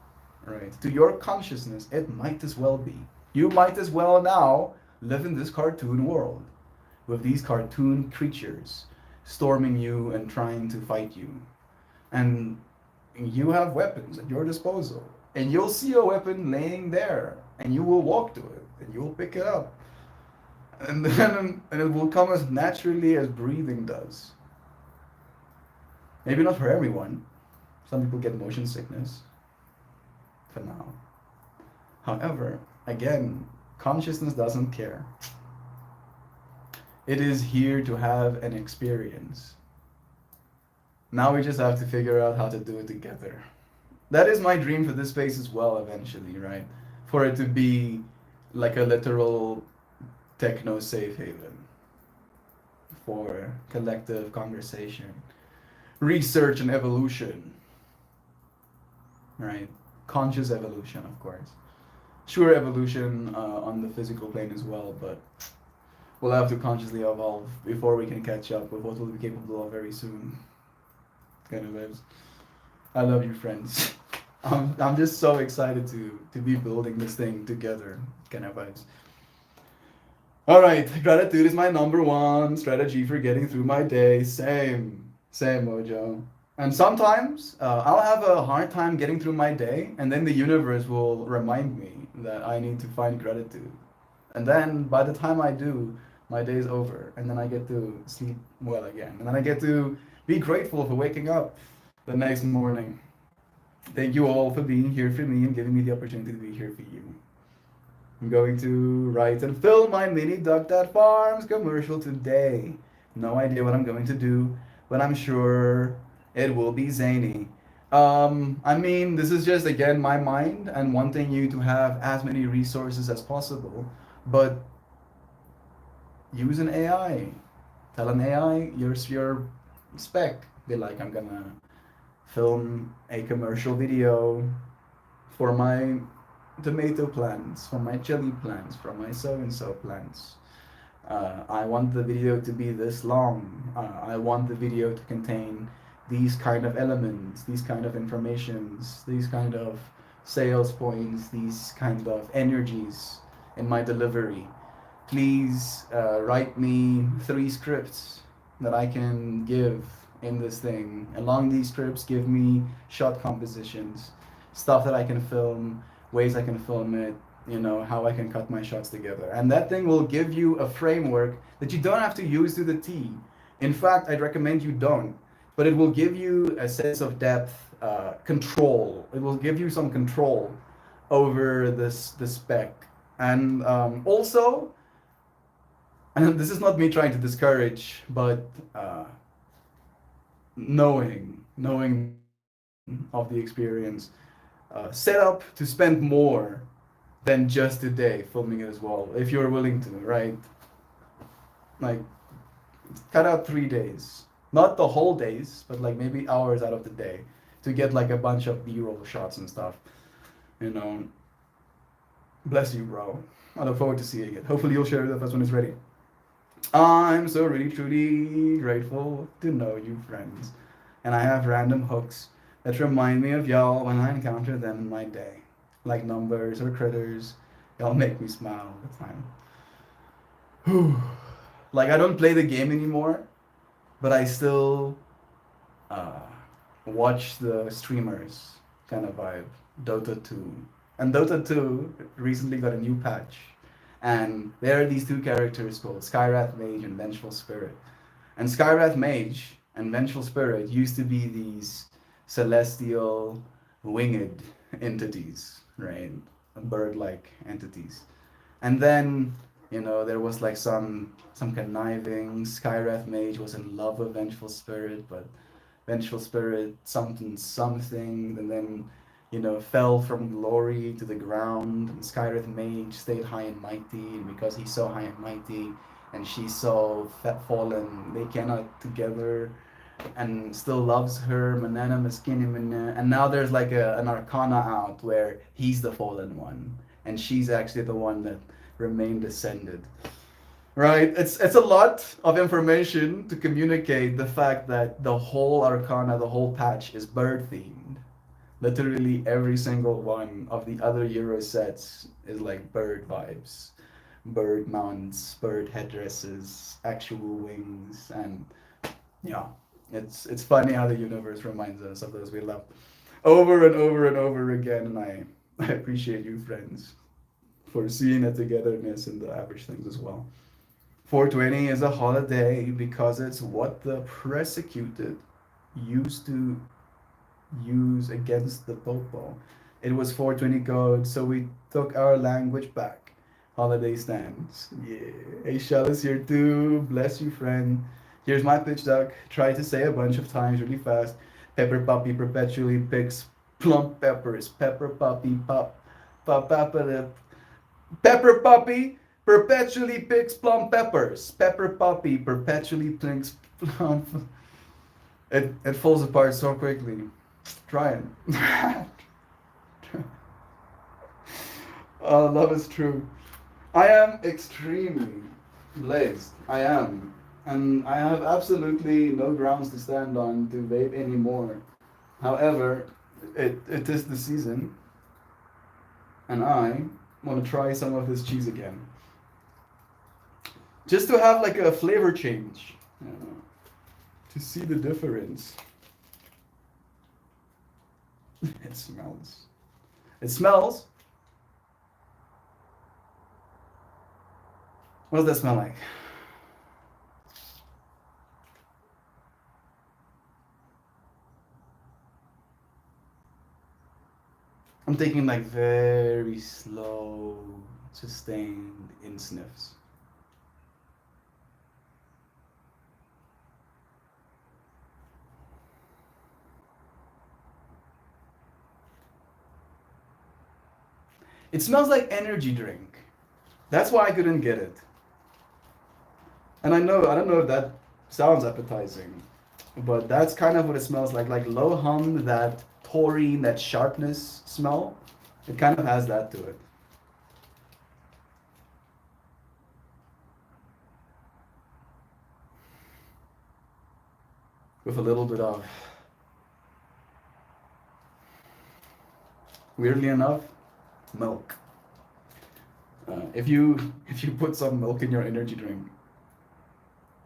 Speaker 1: right? To your consciousness, it might as well be. You might as well now live in this cartoon world with these cartoon creatures storming you and trying to fight you. And you have weapons at your disposal. And you'll see a weapon laying there and you will walk to it and you will pick it up. And then and it will come as naturally as breathing does. Maybe not for everyone. Some people get motion sickness for now. However, again, consciousness doesn't care. It is here to have an experience. Now we just have to figure out how to do it together. That is my dream for this space as well eventually, right? For it to be like a literal techno safe haven for collective conversation, research and evolution, right? Conscious evolution, of course. Sure, evolution on the physical plane as well, but we'll have to consciously evolve before we can catch up with what we'll be capable of very soon. Kind of vibes. I love you, friends. I'm just so excited to be building this thing together. Kind of vibes. All right, gratitude is my number one strategy for getting through my day. Same, Mojo. And sometimes I'll have a hard time getting through my day, and then the universe will remind me that I need to find gratitude. And then by the time I do, my day is over, and then I get to sleep well again. And then I get to be grateful for waking up the next morning. Thank you all for being here for me and giving me the opportunity to be here for you. I'm going to write and film my mini Duck Dad Farms commercial today. No idea what I'm going to do, but I'm sure it will be zany. I mean, this is just again my mind and wanting you to have as many resources as possible, but use an AI. Tell an AI your spec. Be like, I'm gonna film a commercial video for my tomato plants, for my chili plants, for my so and so plants. I want the video to be this long. I want the video to contain these kind of elements, these kind of informations, these kind of sales points, these kind of energies in my delivery. Please write me 3 scripts that I can give in this thing. Along these scripts, give me shot compositions, stuff that I can film, ways I can film it, how I can cut my shots together. And that thing will give you a framework that you don't have to use to the T. In fact, I'd recommend you don't. But it will give you a sense of depth, control. It will give you some control over the spec. And also, and this is not me trying to discourage, but knowing of the experience, set up to spend more than just a day filming it as well, if you're willing to, right? Like, cut out 3 days, not the whole days, but like maybe hours out of the day to get like a bunch of B-roll shots and stuff. Bless you, bro. I look forward to seeing it. Hopefully you'll share it with us when it's ready. I'm so really truly grateful to know you, friends, and I have random hooks that remind me of y'all when I encounter them in my day, like numbers or critters. Y'all make me smile all the time. Like, I don't play the game anymore, but I still uh, watch the streamers kind of vibe. Dota 2. And Dota 2 recently got a new patch. And there are these 2 characters called Skywrath Mage and Vengeful Spirit. And Skywrath Mage and Vengeful Spirit used to be these celestial winged entities, right? Bird-like entities. And then, there was like some conniving. Skywrath Mage was in love with Vengeful Spirit, but Vengeful Spirit something, and then fell from glory to the ground, and Skywrath Mage stayed high and mighty, and because he's so high and mighty, and she's so fallen, they cannot together, and still loves her, Manana Maskini Mana, and now there's like an Arcana out where he's the fallen one, and she's actually the one that remained ascended. Right, it's a lot of information to communicate the fact that the whole Arcana, the whole patch is bird themed. Literally every single one of the other Euro sets is like bird vibes, bird mounts, bird headdresses, actual wings, and yeah, it's funny how the universe reminds us of those we love over and over and over again, and I appreciate you, friends, for seeing the togetherness in the average things as well. 420 is a holiday because it's what the persecuted used to use against the popo. It was 420 code, so we took our language back. Holiday stands. Yeah. Hey, Shell is here too. Bless you, friend. Here's my pitch duck. Try to say a bunch of times really fast. Pepper puppy perpetually picks plump peppers. Pepper puppy pop. Pepper puppy perpetually picks plum peppers. Pepper puppy perpetually picks plum. It falls apart so quickly. Try it. Love is true. I am extremely blazed. I am. And I have absolutely no grounds to stand on to vape anymore. However, it is the season. And I want to try some of this cheese again. Just to have like a flavor change. To see the difference. It smells. It smells. What does that smell like? I'm taking like very slow, sustained in sniffs. It smells like energy drink. That's why I couldn't get it. And I don't know if that sounds appetizing, but that's kind of what it smells like low hum, that taurine, that sharpness smell. It kind of has that to it. With a little bit of, weirdly enough, milk. If you put some milk in your energy drink,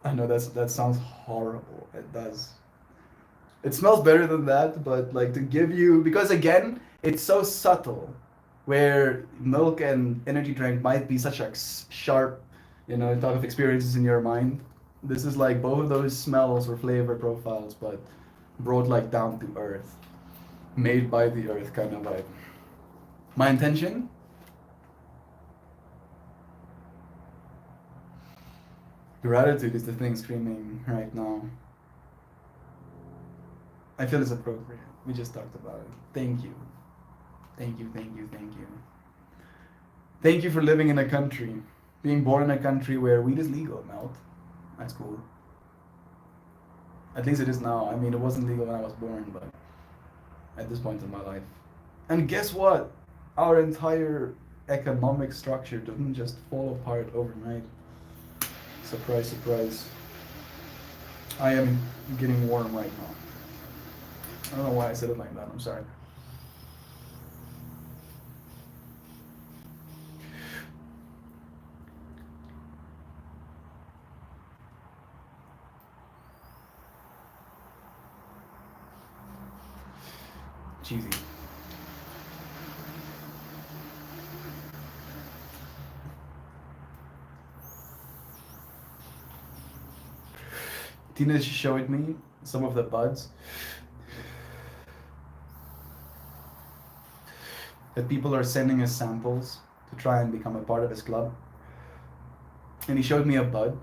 Speaker 1: I know that sounds horrible. It does. It smells better than that, but like to give you, because again, it's so subtle, where milk and energy drink might be such a sharp, type of experiences in your mind. This is like both of those smells or flavor profiles, but brought like down to earth, made by the earth kind of vibe. My intention? Gratitude is the thing screaming right now. I feel it's appropriate. We just talked about it. Thank you. Thank you, thank you, thank you. Thank you for living in a country, being born in a country where weed is legal, Melt. That's cool. At least it is now. I mean, it wasn't legal when I was born, but at this point in my life. And guess what? Our entire economic structure doesn't just fall apart overnight. Surprise, surprise. I am getting warm right now. I don't know why I said it like that. I'm sorry. Cheesy. Tina showed me some of the buds that people are sending us samples to try and become a part of his club. And he showed me a bud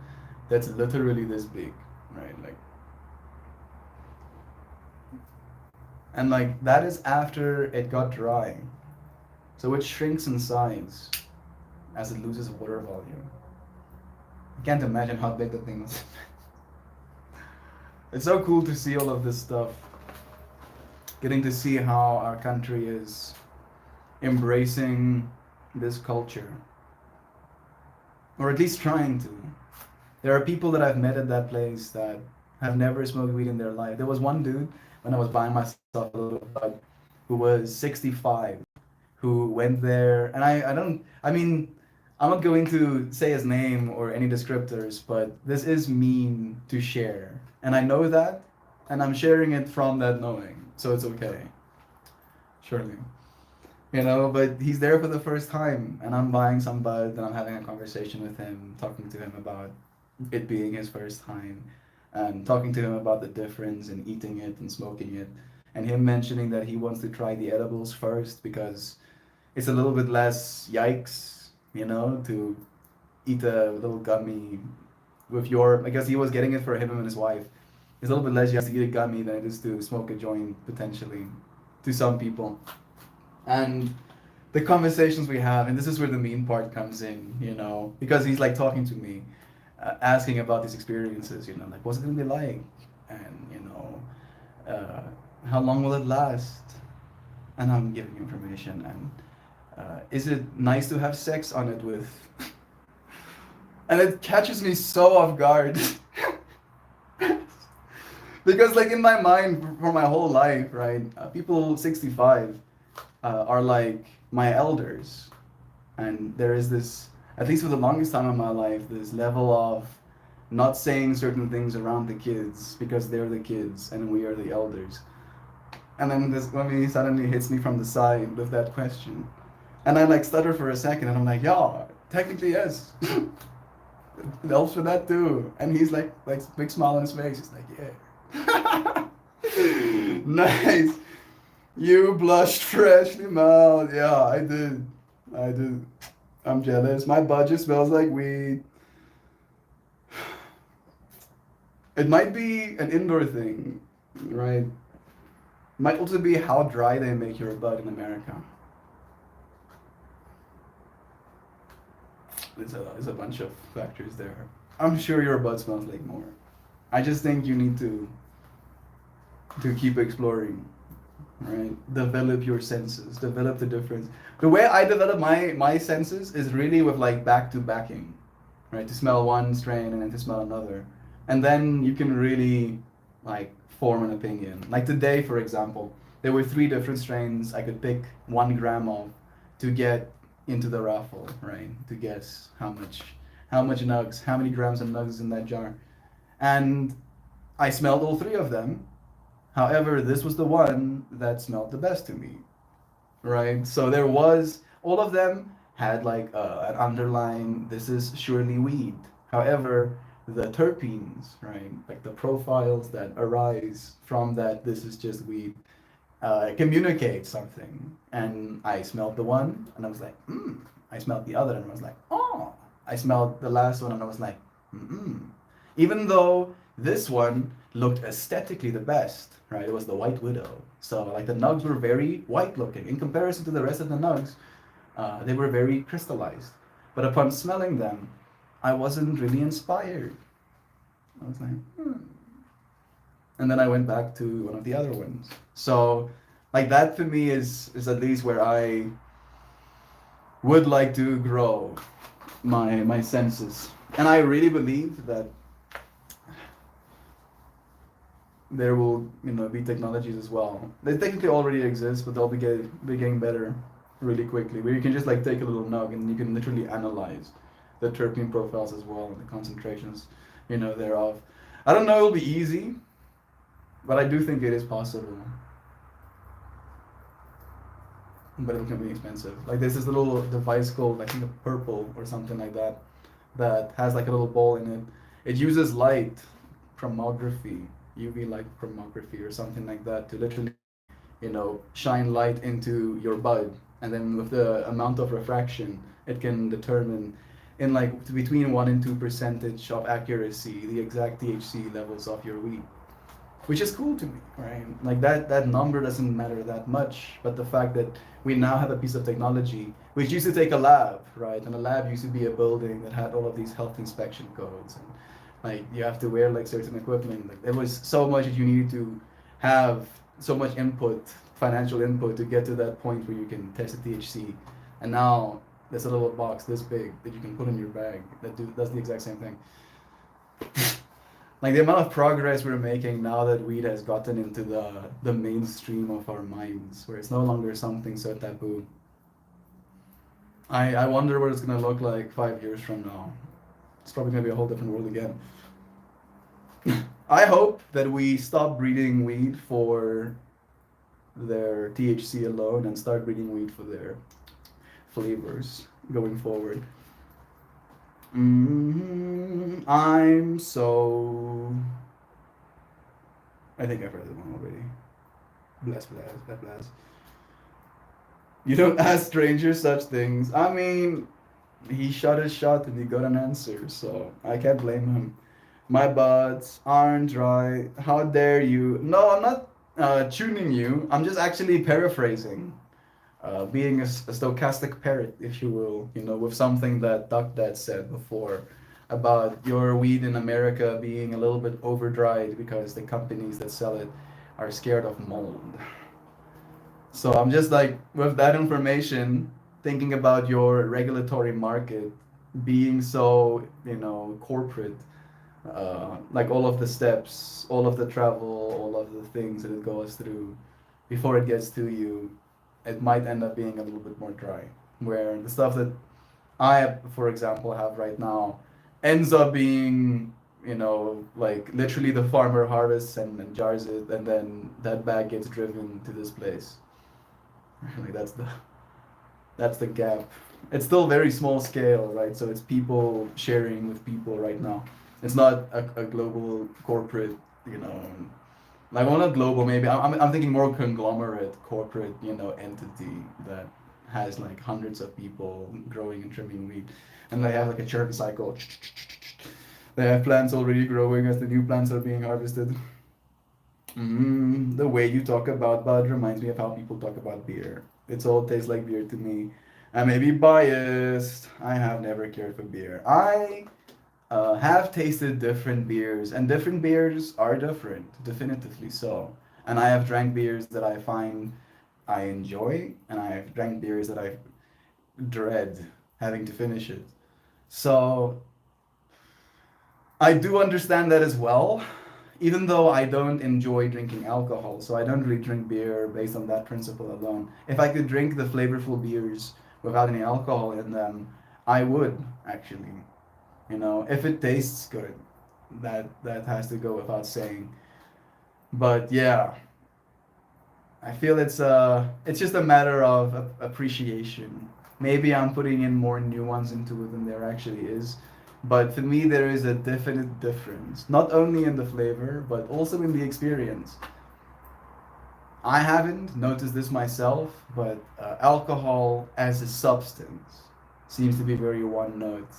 Speaker 1: that's literally this big, right? And that is after it got dry. So it shrinks in size as it loses water volume. I can't imagine how big the thing was. It's so cool to see all of this stuff. Getting to see how our country is embracing this culture. Or at least trying to. There are people that I've met at that place that have never smoked weed in their life. There was one dude, when I was buying myself a little bud, who was 65, who went there, and I'm not going to say his name or any descriptors, but this is mean to share. And I know that, and I'm sharing it from that knowing, so it's okay. Surely. But he's there for the first time, and I'm buying some bud, and I'm having a conversation with him, talking to him about it being his first time, and talking to him about the difference in eating it and smoking it, and him mentioning that he wants to try the edibles first because it's a little bit less yikes, to eat a little gummy with I guess he was getting it for him and his wife. It's a little bit less yikes to eat a gummy than it is to smoke a joint, potentially, to some people. And the conversations we have, and this is where the mean part comes in, because he's like talking to me, asking about these experiences, like what's it gonna be like, and how long will it last, and I'm giving information, and is it nice to have sex on it with, and it catches me so off guard. Because in my mind for my whole life, right, people 65 are like my elders, and there is this, at least for the longest time in my life, this level of not saying certain things around the kids because they're the kids and we are the elders. And then this woman suddenly hits me from the side with that question, and I stutter for a second, and I'm like, yeah, technically yes. It helps with that too. And he's like big smile on his face. He's like, yeah. Nice. You blushed freshly, Mal. Yeah, I did. I'm jealous. My budget smells like weed. It might be an indoor thing, right? Might also be how dry they make your bud in America. there's a bunch of factors there. I'm sure your butt smells like more. I just think you need to keep exploring, right? Develop your senses, develop the difference. The way I develop my senses is really with like back to backing, right? To smell one strain and then to smell another, and then you can really like form an opinion. Like today, for example, there were three different strains I could pick 1 gram of to get into the raffle, right? To guess how much nugs, how many grams of nugs is in that jar, and I smelled all three of them. However, this was the one that smelled the best to me, right? So there was, all of them had like an underlying, this is surely weed. However, the terpenes, right, like the profiles that arise from that, this is just weed, communicate something. And I smelled the one and I was like, I smelled the other and I was like, oh. I smelled the last one and I was like, even though this one looked aesthetically the best, right? It was the White Widow. So like the nugs were very white looking. In comparison to the rest of the nugs, they were very crystallized. But upon smelling them, I wasn't really inspired. I was like, And then I went back to one of the other ones. So like that to me is at least where I would like to grow my senses. And I really believe that there will be technologies as well. They technically already exist, but they'll be getting better really quickly. Where you can just like take a little nug and you can literally analyze the terpene profiles as well and the concentrations, thereof. I don't know it'll be easy, but I do think it is possible. But it can be expensive. Like there's this little device called, I think, a Purple or something like that, that has like a little ball in it. It uses light chromography, UV light chromography or something like that, to literally, shine light into your bud, and then with the amount of refraction, it can determine in like between 1 and 2% of accuracy the exact THC levels of your weed, which is cool to me, right? Like that number doesn't matter that much, but the fact that we now have a piece of technology which used to take a lab, right? And a lab used to be a building that had all of these health inspection codes, and like you have to wear like certain equipment. Like there was so much that you needed to have, so much input, financial input, to get to that point where you can test the THC. And now there's a little box this big that you can put in your bag that does the exact same thing. Like the amount of progress we're making now that weed has gotten into the mainstream of our minds, where it's no longer something so taboo. I wonder what it's gonna look like 5 years from now. It's probably gonna be a whole different world again. I hope that we stop breeding weed for their THC alone and start breeding weed for their flavors going forward. I'm so... I think I've heard that one already. Bless. You don't ask strangers such things. I mean, he shot his shot and he got an answer, so I can't blame him. My buds aren't dry. How dare you? No, I'm not tuning you. I'm just actually paraphrasing. Being a stochastic parrot, if you will, with something that Duck Dad said before about your weed in America being a little bit over dried because the companies that sell it are scared of mold. So I'm just like, with that information, thinking about your regulatory market being so, corporate, like all of the steps, all of the travel, all of the things that it goes through before it gets to you, it might end up being a little bit more dry. Where the stuff that I, for example, have right now ends up being, like literally the farmer harvests and jars it, and then that bag gets driven to this place. Like that's the gap. It's still very small scale, right? So it's people sharing with people right now. It's not a global corporate, like, well, not global, maybe. I'm thinking more conglomerate corporate, entity that has like hundreds of people growing and trimming weed, and they have like a churn cycle. They have plants already growing as the new plants are being harvested. The way you talk about bud reminds me of how people talk about beer. It's all tastes like beer to me. I may be biased. I have never cared for beer. I have tasted different beers, and different beers are different, definitively so. And I have drank beers that I find I enjoy, and I've drank beers that I dread having to finish it. So I do understand that as well, even though I don't enjoy drinking alcohol, so I don't really drink beer based on that principle alone. If I could drink the flavorful beers without any alcohol in them, I would actually. You know, if it tastes good, that has to go without saying. But yeah, I feel it's just a matter of appreciation. Maybe I'm putting in more nuance into it than there actually is. But for me, there is a definite difference, not only in the flavor, but also in the experience. I haven't noticed this myself, but alcohol as a substance seems to be very one note,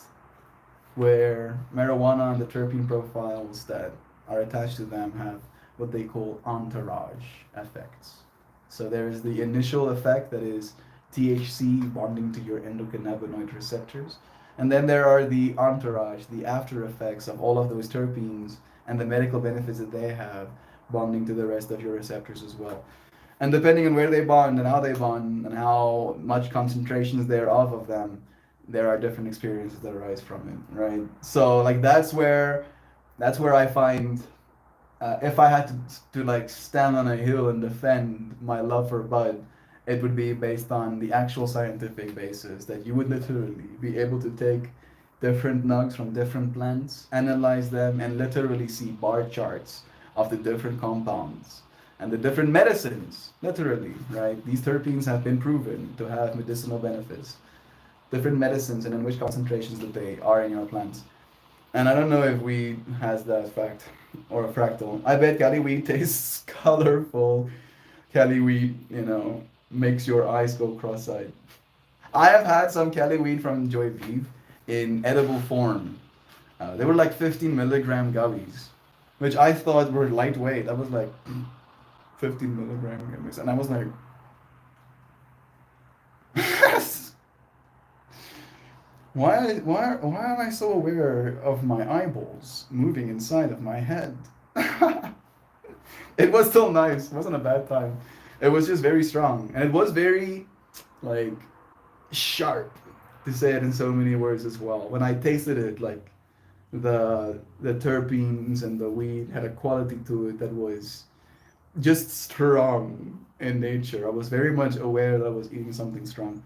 Speaker 1: where marijuana and the terpene profiles that are attached to them have what they call entourage effects. So there is the initial effect that is THC bonding to your endocannabinoid receptors. And then there are the entourage, the after effects of all of those terpenes and the medical benefits that they have bonding to the rest of your receptors as well. And depending on where they bond and how they bond and how much concentrations there of them, there are different experiences that arise from it, right? So like that's where I find if I had to like stand on a hill and defend my love for Bud, it would be based on the actual scientific basis that you would literally be able to take different nugs from different plants, analyze them, and literally see bar charts of the different compounds and the different medicines, literally, right? These terpenes have been proven to have medicinal benefits, different medicines, and in which concentrations that they are in your plants. And I don't know if weed has that fact or a fractal. I bet Cali weed tastes colorful. Cali weed, makes your eyes go cross-eyed. I have had some Cali weed from Joy Vive in edible form. They were like 15 milligram gummies, which I thought were lightweight. I was like 15 milligram gummies, and I was like, why am I so aware of my eyeballs moving inside of my head? It was still nice. It wasn't a bad time. It was just very strong, and it was very like sharp, to say it in so many words as well. When I tasted it, like the terpenes and the weed had a quality to it that was just strong in nature. I was very much aware that I was eating something strong.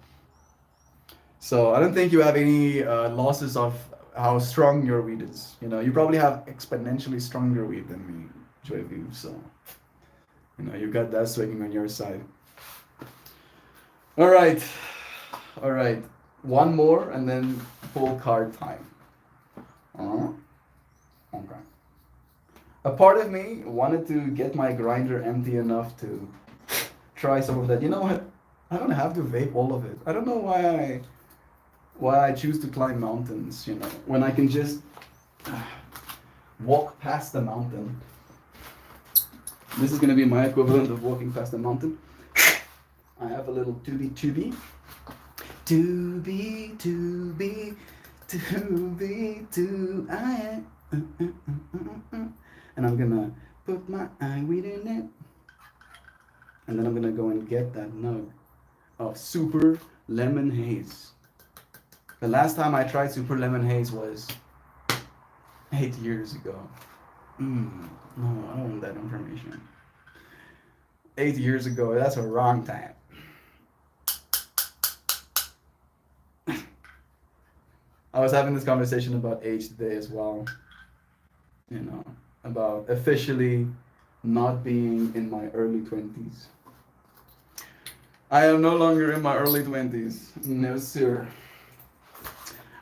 Speaker 1: So I don't think you have any losses of how strong your weed is. You probably have exponentially stronger weed than me, Joyview. So you've got that swinging on your side. All right, all right. One more, and then full card time. Okay. A part of me wanted to get my grinder empty enough to try some of that. You know what? I don't have to vape all of it. I don't know why I choose to climb mountains, when I can just walk past the mountain. This is going to be my equivalent of walking past the mountain. I have a little tubey. I and I'm gonna put my eye weed in it, and then I'm gonna go and get that nug of super lemon haze. The last time I tried super lemon haze was 8 years ago. No, I don't want that information. 8 years ago, that's a wrong time. I was having this conversation about age today as well. About officially not being in my early 20s. I am no longer in my early 20s. No, sir.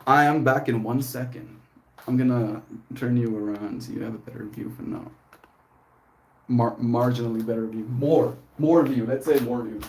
Speaker 1: I am back in 1 second. I'm gonna turn you around so you have a better view for now. Marginally better view. More view. Let's say more view.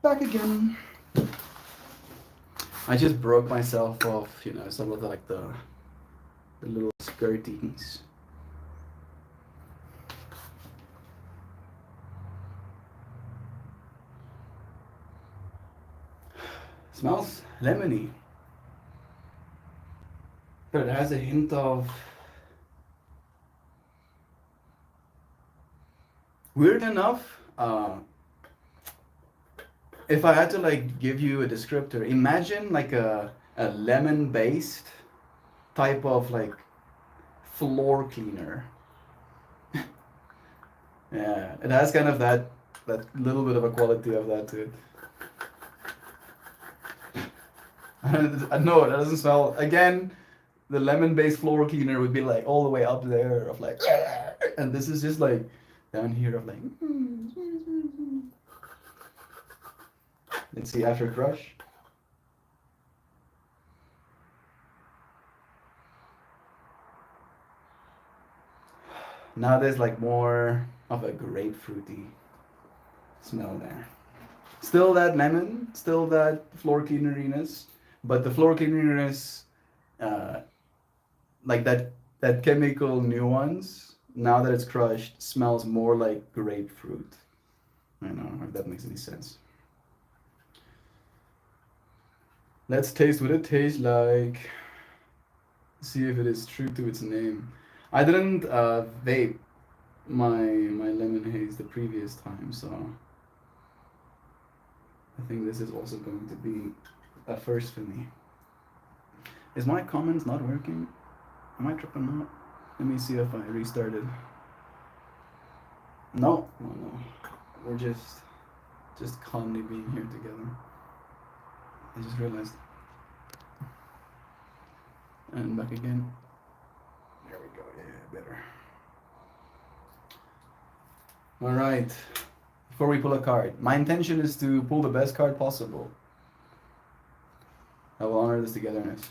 Speaker 1: Back again. I just broke myself off, some of the little skirtings. Smells lemony, but it has a hint of, weird enough, if I had to give you a descriptor, imagine a lemon based type of floor cleaner. Yeah, it has kind of that little bit of a quality of that to it. No, it doesn't smell. Again, the lemon-based floor cleaner would be all the way up there of and this is just down here of Let's see after crush. Now there's more of a grapefruity smell there. Still that lemon, still that floor cleaneriness, but the floor cleaneriness, that chemical nuance, now that it's crushed, smells more like grapefruit. I don't know if that makes any sense. Let's taste what it tastes like. See if it is true to its name. I didn't vape my lemon haze the previous time, so I think this is also going to be a first for me. Is my comments not working? Am I tripping out? Let me see if I restarted. No. We're just calmly being here together. I just realized. And back again. There we go. Yeah, better. All right. Before we pull a card, my intention is to pull the best card possible. I will honor this togetherness.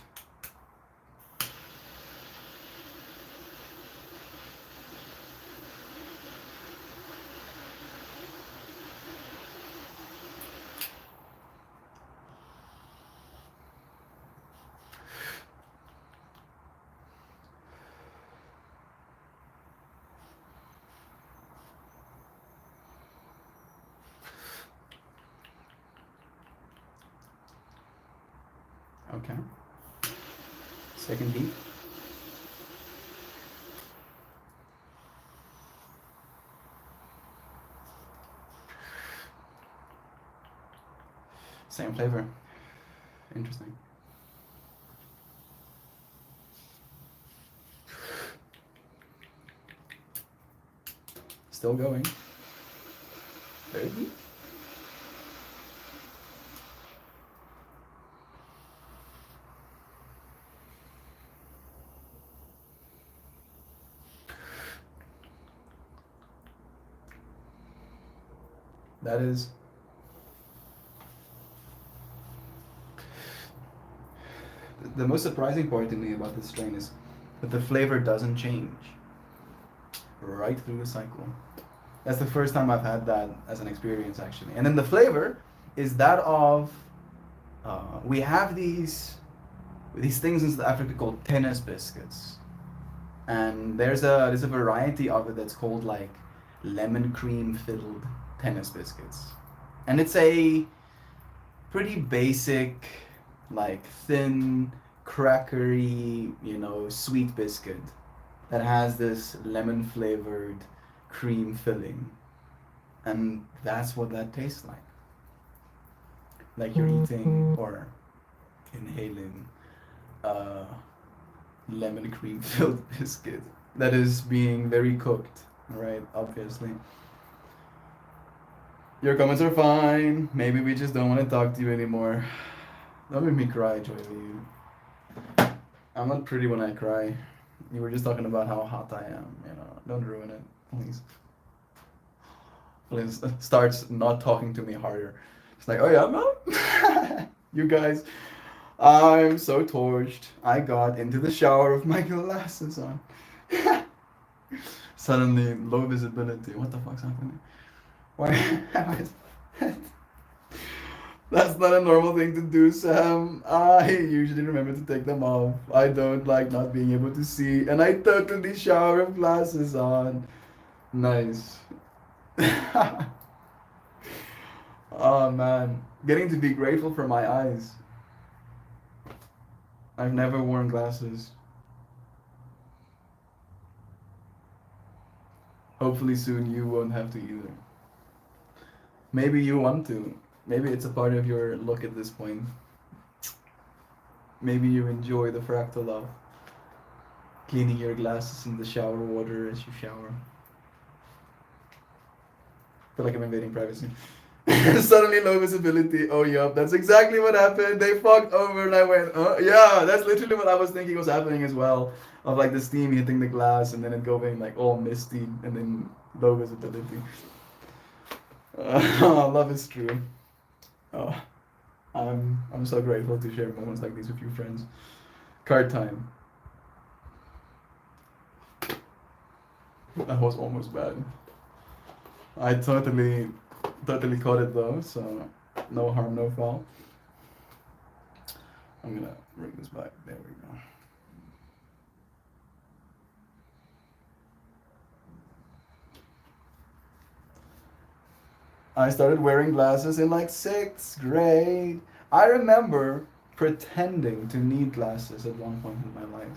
Speaker 1: Okay. Second beat. Same flavor. Interesting. Still going. Third beat. That is the most surprising part to me about this strain is that the flavor doesn't change right through the cycle. That's the first time I've had that as an experience, actually. And then the flavor is that of we have these things in South Africa called tennis biscuits, and there's a variety of it that's called lemon cream filled tennis biscuits, and it's a pretty basic thin crackery sweet biscuit that has this lemon flavored cream filling, and that's what that tastes like you're eating or inhaling a lemon cream filled biscuit that is being very cooked, right? Obviously. Your comments are fine. Maybe we just don't want to talk to you anymore. Don't make me cry, Joey. I'm not pretty when I cry. You were just talking about how hot I am. Don't ruin it, please. Please starts not talking to me harder. It's oh yeah, man. You guys, I'm so torched. I got into the shower with my glasses on. Suddenly, low visibility. What the fuck's happening? Why? That's not a normal thing to do, Sam. I usually remember to take them off. I don't like not being able to see, and I totally shower with glasses on. Nice. Oh man, getting to be grateful for my eyes. I've never worn glasses. Hopefully soon you won't have to either. Maybe you want to. Maybe it's a part of your look at this point. Maybe you enjoy the fractal of cleaning your glasses in the shower water as you shower. Feel like I'm invading privacy. Suddenly low visibility. Oh, yup, that's exactly what happened. They fucked over, and I went, yeah, that's literally what I was thinking was happening as well. Of like the steam hitting the glass and then it going like all misty and then low visibility. Love is true. Oh, I'm so grateful to share moments like these with you friends. Card time. That was almost bad. I totally caught it though, so no harm, no foul. I'm gonna bring this back. There we go. I started wearing glasses in like 6th grade. I remember pretending to need glasses at one point in my life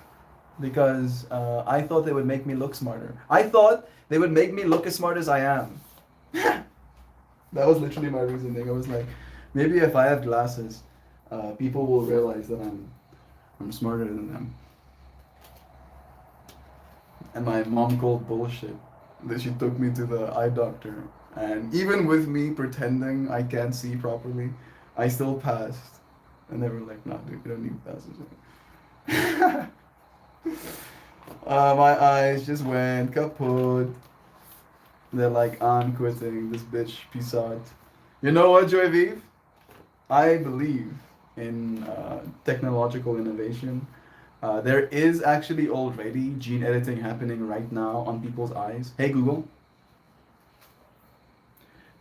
Speaker 1: because I thought they would make me look smarter. I thought they would make me look as smart as I am. That was literally my reasoning. I was like, maybe if I have glasses, people will realize that I'm smarter than them. And my mom called bullshit. That she took me to the eye doctor. And even with me pretending I can't see properly, I still passed. And they were like, nah, dude, you don't need glasses. My eyes just went kaput. They're like, I'm quitting this bitch, peace out. You know what, Joy Vive? I believe in technological innovation. There is actually already gene editing happening right now on people's eyes. Hey Google,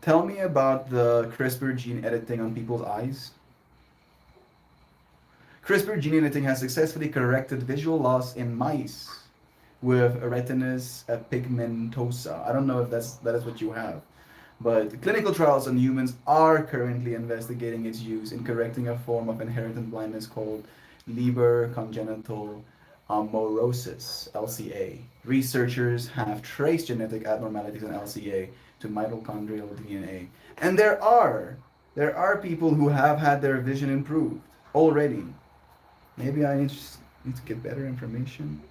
Speaker 1: tell me about the CRISPR gene editing on people's eyes. CRISPR gene editing has successfully corrected visual loss in mice with retinitis pigmentosa. I don't know if that is what you have, but clinical trials on humans are currently investigating its use in correcting a form of inherited blindness called Leber congenital amaurosis, LCA. Researchers have traced genetic abnormalities in LCA to mitochondrial DNA, and there are people who have had their vision improved already. Maybe I need to get better information.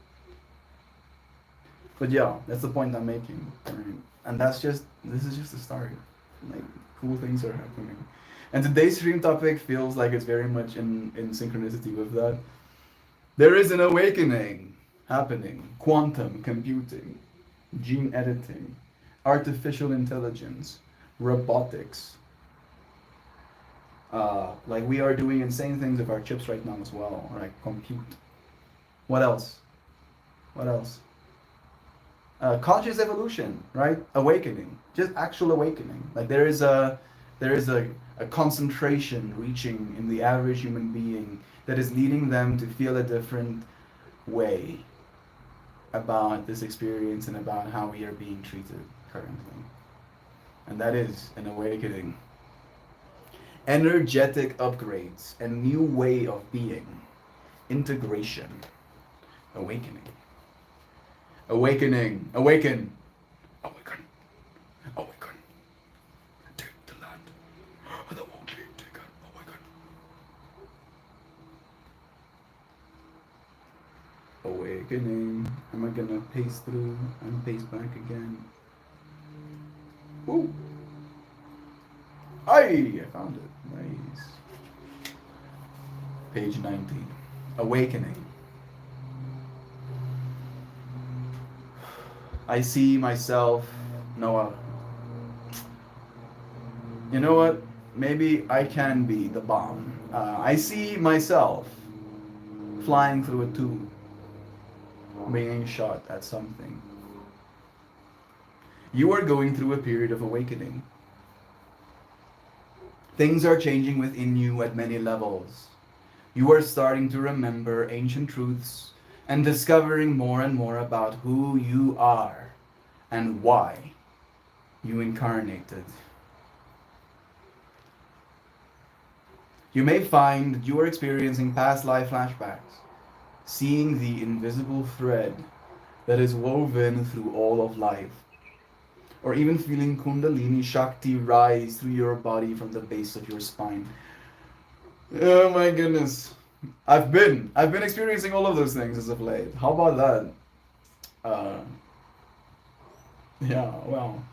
Speaker 1: But yeah, that's the point I'm making. Right? And this is just the start. Like, cool things are happening. And today's stream topic feels like it's very much in synchronicity with that. There is an awakening happening. Quantum computing, gene editing, artificial intelligence, robotics. Like we are doing insane things with our chips right now as well. Right? Compute. What else? What else? Conscious evolution, right? Awakening, just actual awakening. Like there is a concentration reaching in the average human being that is leading them to feel a different way about this experience and about how we are being treated currently. And that is an awakening. Energetic upgrades, a new way of being, integration, awakening. Awakening. Awaken. Awaken. Awaken. Take the land. The won't be taken. Awaken. Awakening. Am I gonna pace through and pace back again? Ooh. I found it. Nice. Page 90. Awakening. I see myself, Noah. You know what? Maybe I can be the bomb. I see myself flying through a tube, being shot at something. You are going through a period of awakening. Things are changing within you at many levels. You are starting to remember ancient truths and discovering more and more about who you are and why you incarnated. You may find that you are experiencing past life flashbacks, seeing the invisible thread that is woven through all of life, or even feeling Kundalini Shakti rise through your body from the base of your spine. Oh my goodness. I've been experiencing all of those things as of late. How about that? Uh, yeah, well.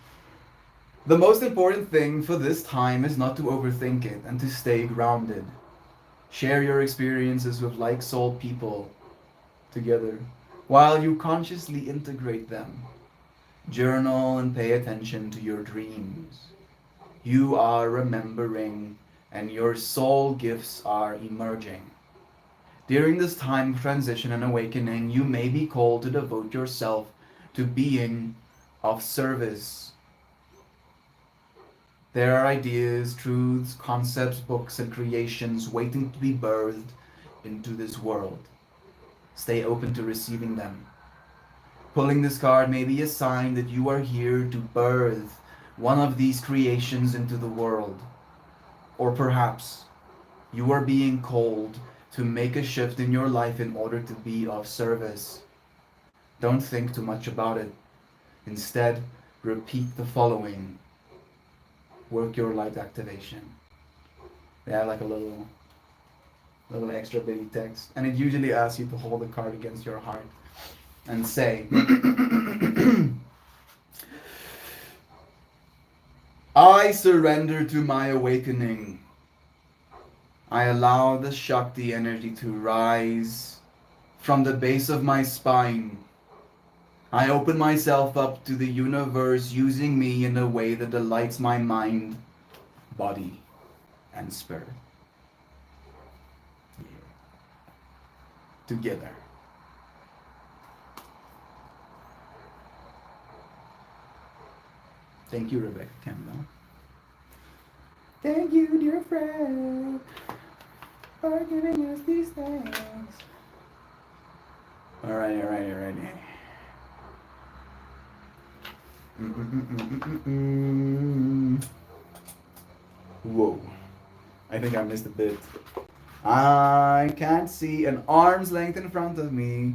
Speaker 1: The most important thing for this time is not to overthink it and to stay grounded. Share your experiences with like-souled people together while you consciously integrate them. Journal and pay attention to your dreams. You are remembering and your soul gifts are emerging. During this time of transition and awakening, you may be called to devote yourself to being of service. There are ideas, truths, concepts, books, and creations waiting to be birthed into this world. Stay open to receiving them. Pulling this card may be a sign that you are here to birth one of these creations into the world. Or perhaps you are being called to make a shift in your life in order to be of service. Don't think too much about it. Instead, repeat the following. Work your light activation. They have like a little extra bitty text, and it usually asks you to hold the card against your heart and say, I surrender to my awakening. I allow the Shakti energy to rise from the base of my spine. I open myself up to the universe using me in a way that delights my mind, body, and spirit. Together. Thank you, Rebecca Campbell. Thank you, dear friend, for giving us these things. Alrighty. Whoa. I think I missed a bit. I can't see an arm's length in front of me.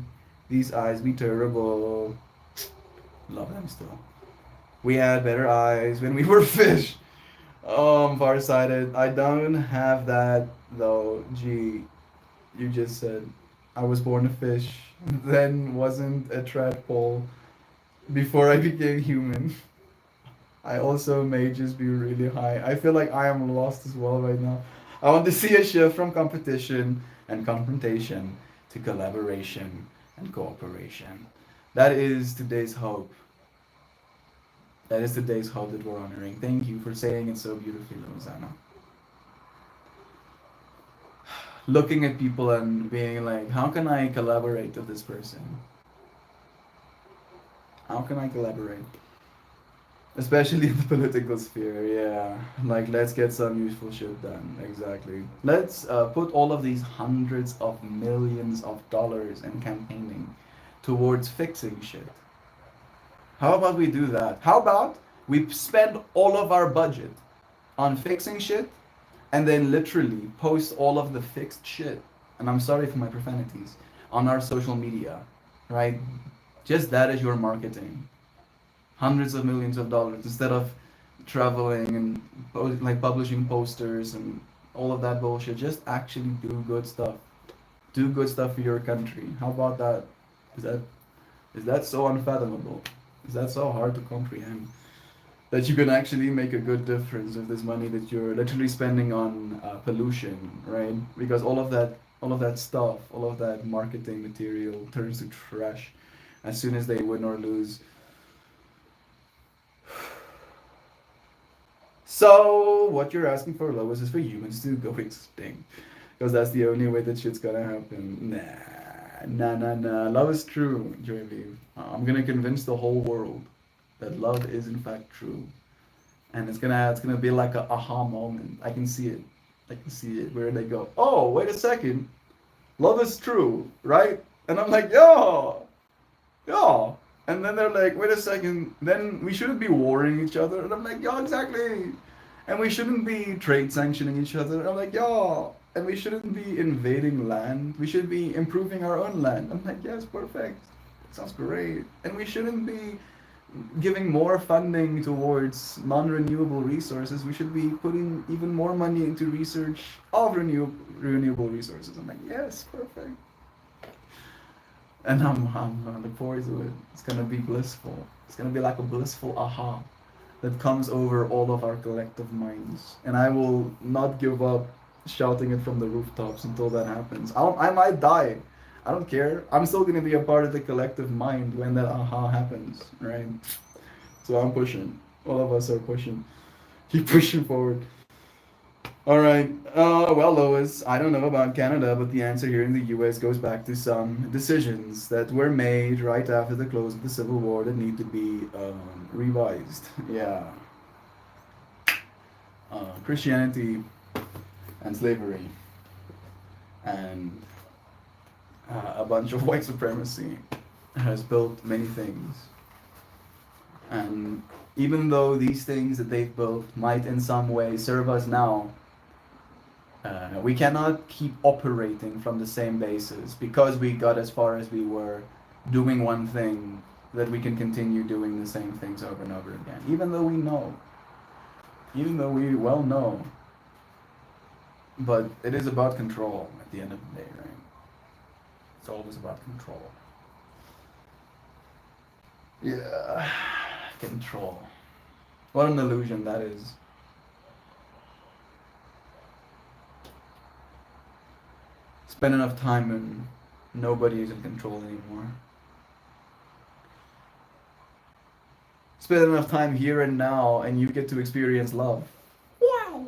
Speaker 1: These eyes be terrible. Love them still. We had better eyes when we were fish. I'm farsighted. I don't have that though. Gee, you just said I was born a fish, then wasn't a tadpole before I became human. I also may just be really high. I feel like I am lost as well right now. I want to see a shift from competition and confrontation to collaboration and cooperation. That is today's hope. That is today's hope that we're honoring. Thank you for saying it so beautifully, Lozano. Looking at people and being like, how can I collaborate with this person? How can I collaborate? Especially in the political sphere, yeah. Like, let's get some useful shit done. Exactly. Let's put all of these hundreds of millions of dollars in campaigning towards fixing shit. How about we do that? How about we spend all of our budget on fixing shit and then literally post all of the fixed shit, and I'm sorry for my profanities, on our social media, right? Just that is your marketing. Hundreds of millions of dollars instead of traveling and like publishing posters and all of that bullshit. Just actually do good stuff. Do good stuff for your country. How about that? Is that so unfathomable? Is that so hard to comprehend? That you can actually make a good difference with this money that you're literally spending on pollution, right? Because all of that stuff, all of that marketing material turns to trash as soon as they win or lose. So what you're asking for, Lois, is for humans to go extinct, because that's the only way that shit's gonna happen. Nah. Love is true, Joy V. I'm gonna convince the whole world that love is in fact true. and it's gonna be like a aha moment. I can see it. I can see it where they go, oh, wait a second, love is true, right? And I'm like, yeah. And then they're like, wait a second, then we shouldn't be warring each other. And I'm like, yeah, exactly. And we shouldn't be trade sanctioning each other. And I'm like, yeah. And we shouldn't be invading land. We should be improving our own land. I'm like, yes, perfect. Sounds great. And we shouldn't be giving more funding towards non-renewable resources. We should be putting even more money into research of renewable resources. I'm like, yes, perfect. And I'm gonna look forward to it. It's gonna be blissful. It's gonna be like a blissful aha that comes over all of our collective minds. And I will not give up shouting it from the rooftops until that happens. I might die. I don't care. I'm still gonna be a part of the collective mind when that aha happens, right? So I'm pushing. All of us are pushing. Keep pushing forward. All right. Well, Lois, I don't know about Canada, but the answer here in the U.S. goes back to some decisions that were made right after the close of the Civil War that need to be revised. Yeah. Christianity and slavery and a bunch of white supremacy has built many things. And even though these things that they've built might in some way serve us now, we cannot keep operating from the same basis because we got as far as we were doing one thing that we can continue doing the same things over and over again. Even though we well know. But it is about control at the end of the day, right? It's always about control. Yeah, control. What an illusion that is. Spend enough time and nobody is in control anymore. Spend enough time here and now and you get to experience love. Wow.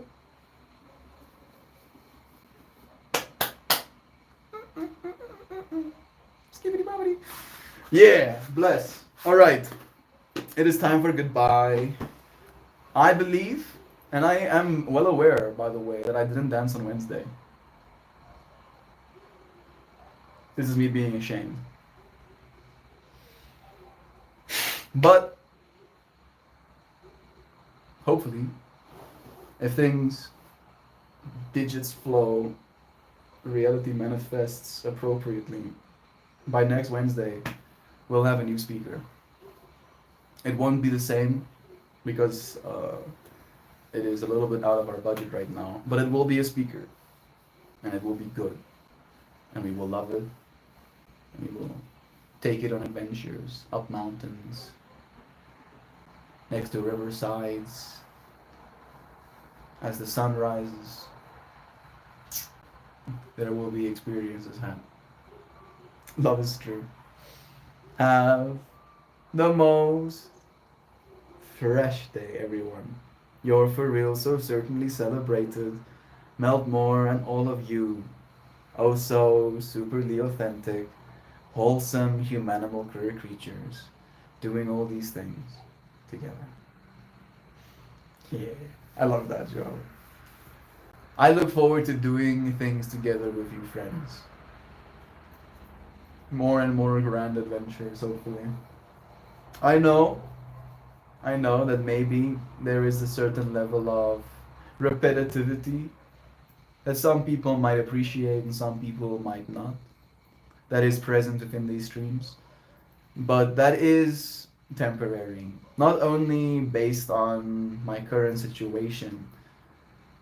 Speaker 1: Skibbity bobbity. Yeah, bless. Alright. It is time for goodbye. I believe, and I am well aware, by the way, that I didn't dance on Wednesday. This is me being ashamed. But hopefully, if things, digits flow, reality manifests appropriately, by next Wednesday, we'll have a new speaker. It won't be the same because it is a little bit out of our budget right now, but it will be a speaker and it will be good and we will love it. We will take it on adventures, up mountains, next to riversides, as the sun rises. There will be experiences happen. Love is true. Have the most fresh day, everyone. You're for real, so certainly celebrated. Melt more and all of you. Oh so superly authentic. Wholesome, humanimal queer creatures doing all these things together. Yeah, I love that, Joe. I look forward to doing things together with you, friends. More and more grand adventures, hopefully. I know that maybe there is a certain level of repetitivity that some people might appreciate and some people might not. That is present within these streams. But that is temporary. Not only based on my current situation,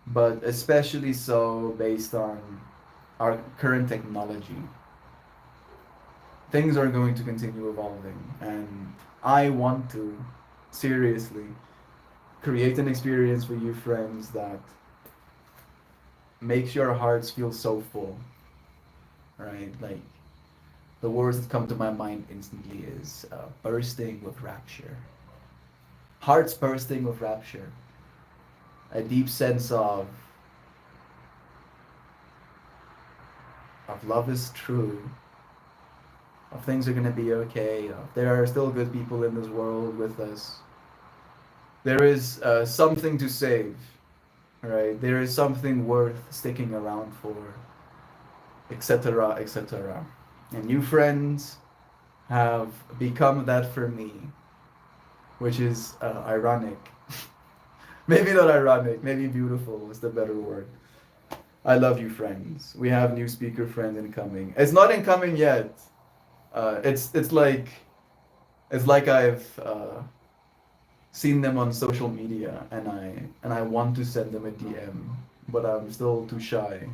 Speaker 1: but especially so based on our current technology. Things are going to continue evolving, and I want to seriously create an experience for you friends that makes your hearts feel so full, right? Like, the words that come to my mind instantly is bursting with rapture. Hearts bursting with rapture. A deep sense of love is true, of things are going to be okay, of there are still good people in this world with us. there is something to save, right? There is something worth sticking around for, etc., etc. And new friends have become that for me, which is ironic. Maybe not ironic, maybe beautiful is the better word. I love you, friends. We have new speaker friends incoming. It's not incoming yet. It's like I've seen them on social media, and I want to send them a DM, but I'm still too shy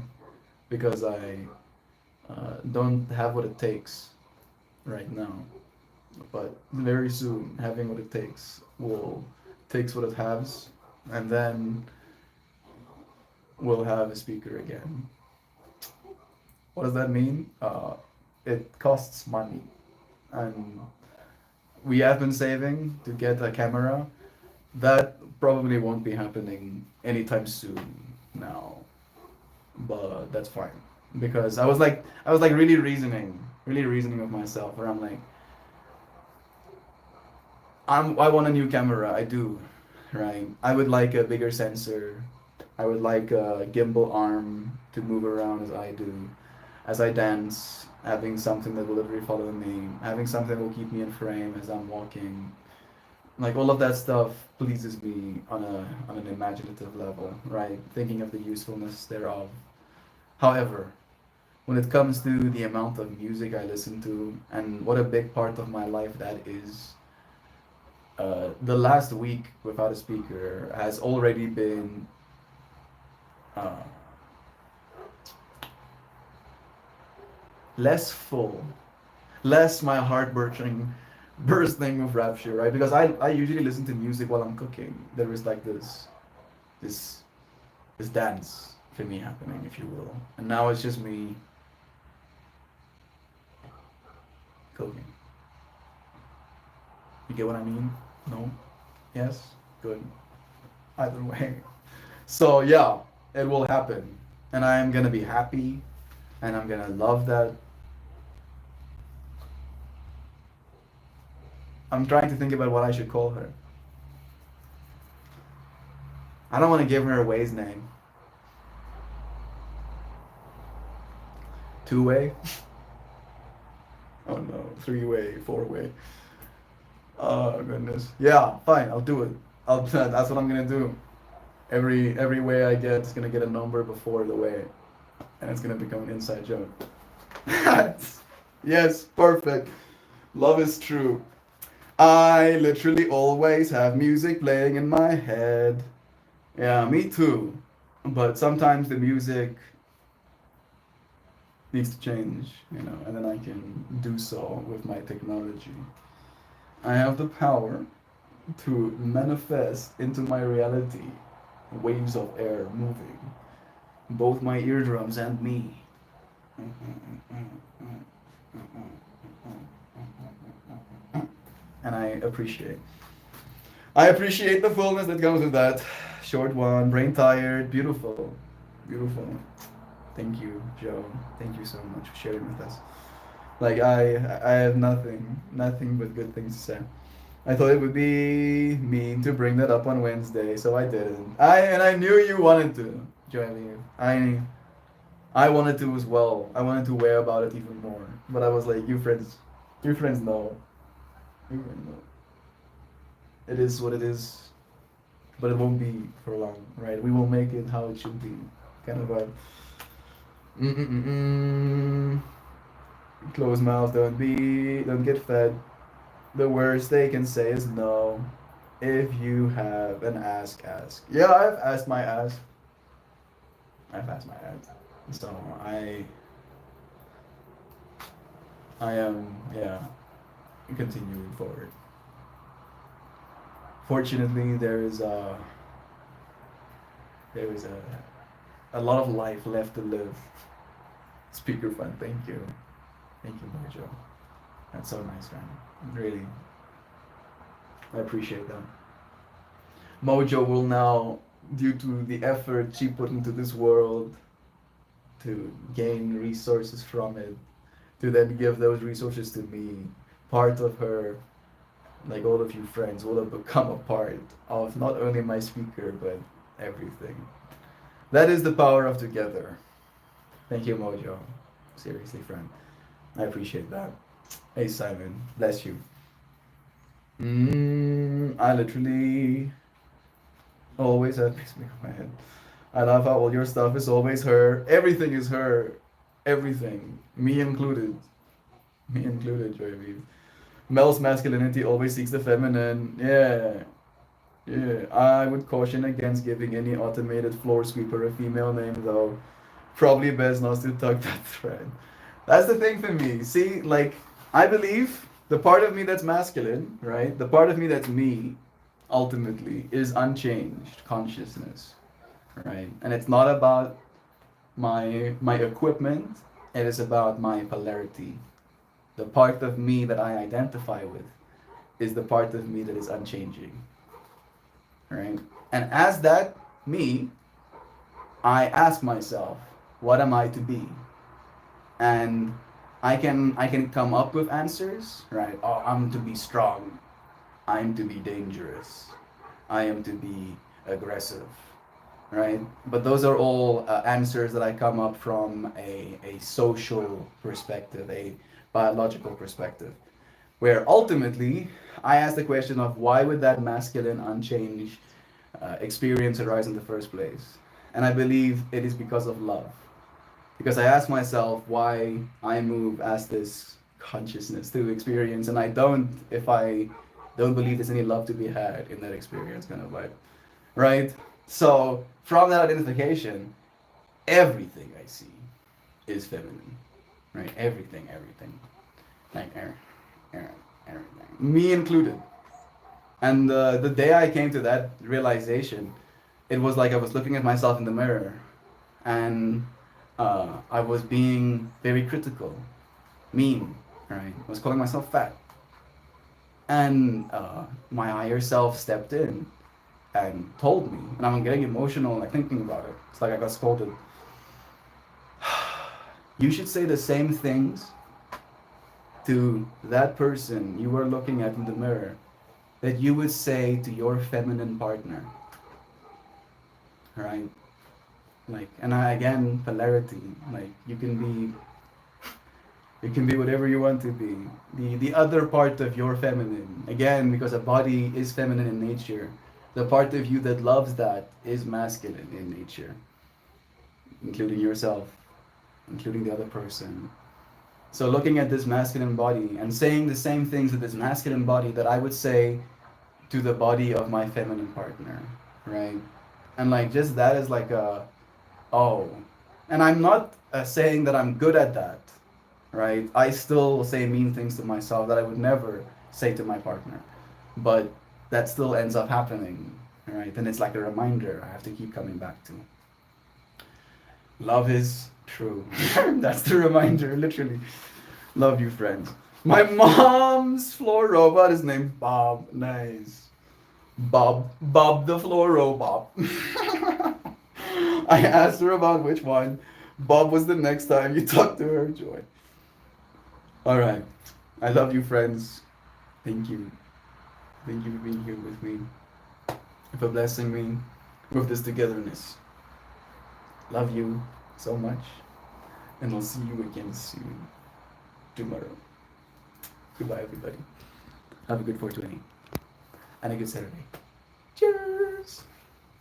Speaker 1: because I don't have what it takes right now. But very soon, having what it takes what it has, and then we'll have a speaker again. What does that mean? It costs money, and we have been saving to get a camera. That probably won't be happening anytime soon now, but that's fine because I was like really reasoning with myself, where I'm like, I want a new camera. I do, right? I would like a bigger sensor. I would like a gimbal arm to move around as I do, as I dance. Having something that will literally follow me. Having something that will keep me in frame as I'm walking. Like all of that stuff pleases me on an imaginative level, right? Thinking of the usefulness thereof. However, when it comes to the amount of music I listen to and what a big part of my life that is, the last week without a speaker has already been uh, less full, less my heart bursting with rapture, right? Because I usually listen to music while I'm cooking. There is like this this dance for me happening, if you will, and now it's just me cooking. You get what I mean? No? Yes? Good. Either way. So yeah, it will happen. And I am gonna be happy and I'm gonna love that. I'm trying to think about what I should call her. I don't want to give her a Waze name. Two-way? Oh no, three-way, four-way. Oh goodness. Yeah, fine, I'll do it. That's what I'm gonna do. Every way I get is gonna get a number before the way, and it's gonna become an inside joke. Yes, perfect. Love is true. I literally always have music playing in my head. Yeah, me too. But sometimes the music needs to change, and then I can do so with my technology. I have the power to manifest into my reality waves of air moving, both my eardrums and me. And I appreciate the fullness that comes with that. Short one, brain tired, beautiful, beautiful. Thank you, Joe. Thank you so much for sharing with us. Like I have nothing but good things to say. I thought it would be mean to bring that up on Wednesday, so I didn't. I knew you wanted to, Joey. I wanted to as well. I wanted to wear about it even more, but I was like, you friends know. You friends know. It is what it is, but it won't be for long, right? We will make it how it should be, kind of vibe. Mm-mm-mm. Closed mouth, don't get fed. The worst they can say is no. If you have an ask, ask. Yeah, I've asked my ask. I've asked my ask. So I am, yeah, continuing forward. Fortunately, there is a lot of life left to live. Speaker fun, thank you, Mojo. That's so nice, man. Really, I appreciate that. Mojo will now, due to the effort she put into this world, to gain resources from it, to then give those resources to me. Part of her like all of you friends will have become a part of not only my speaker but everything. That is the power of together. Thank you, Mojo. Seriously, friend. I appreciate that. Hey, Simon. Bless you. I literally always have makes me my head. I love how all your stuff is always her. Everything is her. Everything. Me included. Me included, Joy. Mel's masculinity always seeks the feminine. Yeah. Yeah. I would caution against giving any automated floor sweeper a female name, though. Probably best not to tug that thread. That's the thing for me. See, like, I believe the part of me that's masculine, right? The part of me that's me, ultimately, is unchanged consciousness, right? And it's not about my equipment. It is about my polarity. The part of me that I identify with is the part of me that is unchanging, right? And as that me, I ask myself, what am I to be? And I can come up with answers, right? Oh, I'm to be strong. I'm to be dangerous. I am to be aggressive, right? But those are all answers that I come up from a social perspective, a biological perspective, where ultimately I ask the question of why would that masculine unchanged experience arise in the first place? And I believe it is because of love. Because I ask myself why I move as this consciousness to experience, and I don't if I don't believe there's any love to be had in that experience, kind of like, right? So from that identification, everything I see is feminine, right? Everything, like everything, me included. And the day I came to that realization, it was like I was looking at myself in the mirror, and I was being very critical, mean, right? I was calling myself fat. And my higher self stepped in and told me, and I'm getting emotional like thinking about it. It's like I got scolded. You should say the same things to that person you were looking at in the mirror that you would say to your feminine partner, right? Like, and I, again, polarity. Like, you can be whatever you want to be. The other part of your feminine, again, because a body is feminine in nature, the part of you that loves that is masculine in nature, including yourself, including the other person. So looking at this masculine body and saying the same things to this masculine body that I would say to the body of my feminine partner, right? And like just that is like a, oh, and I'm not saying that I'm good at that, right? I still say mean things to myself that I would never say to my partner, but that still ends up happening, right? And it's like a reminder I have to keep coming back to. Love is true. That's the reminder, literally. Love you, friends. My mom's floor robot is named Bob. Nice. Bob the floor robot. I asked her about which one. Bob was the next time you talked to her, Joy. All right. I love you, friends. Thank you. Thank you for being here with me, for blessing me with this togetherness. Love you so much, and I'll see you again soon, tomorrow. Goodbye, everybody. Have a good 420 and a good Saturday.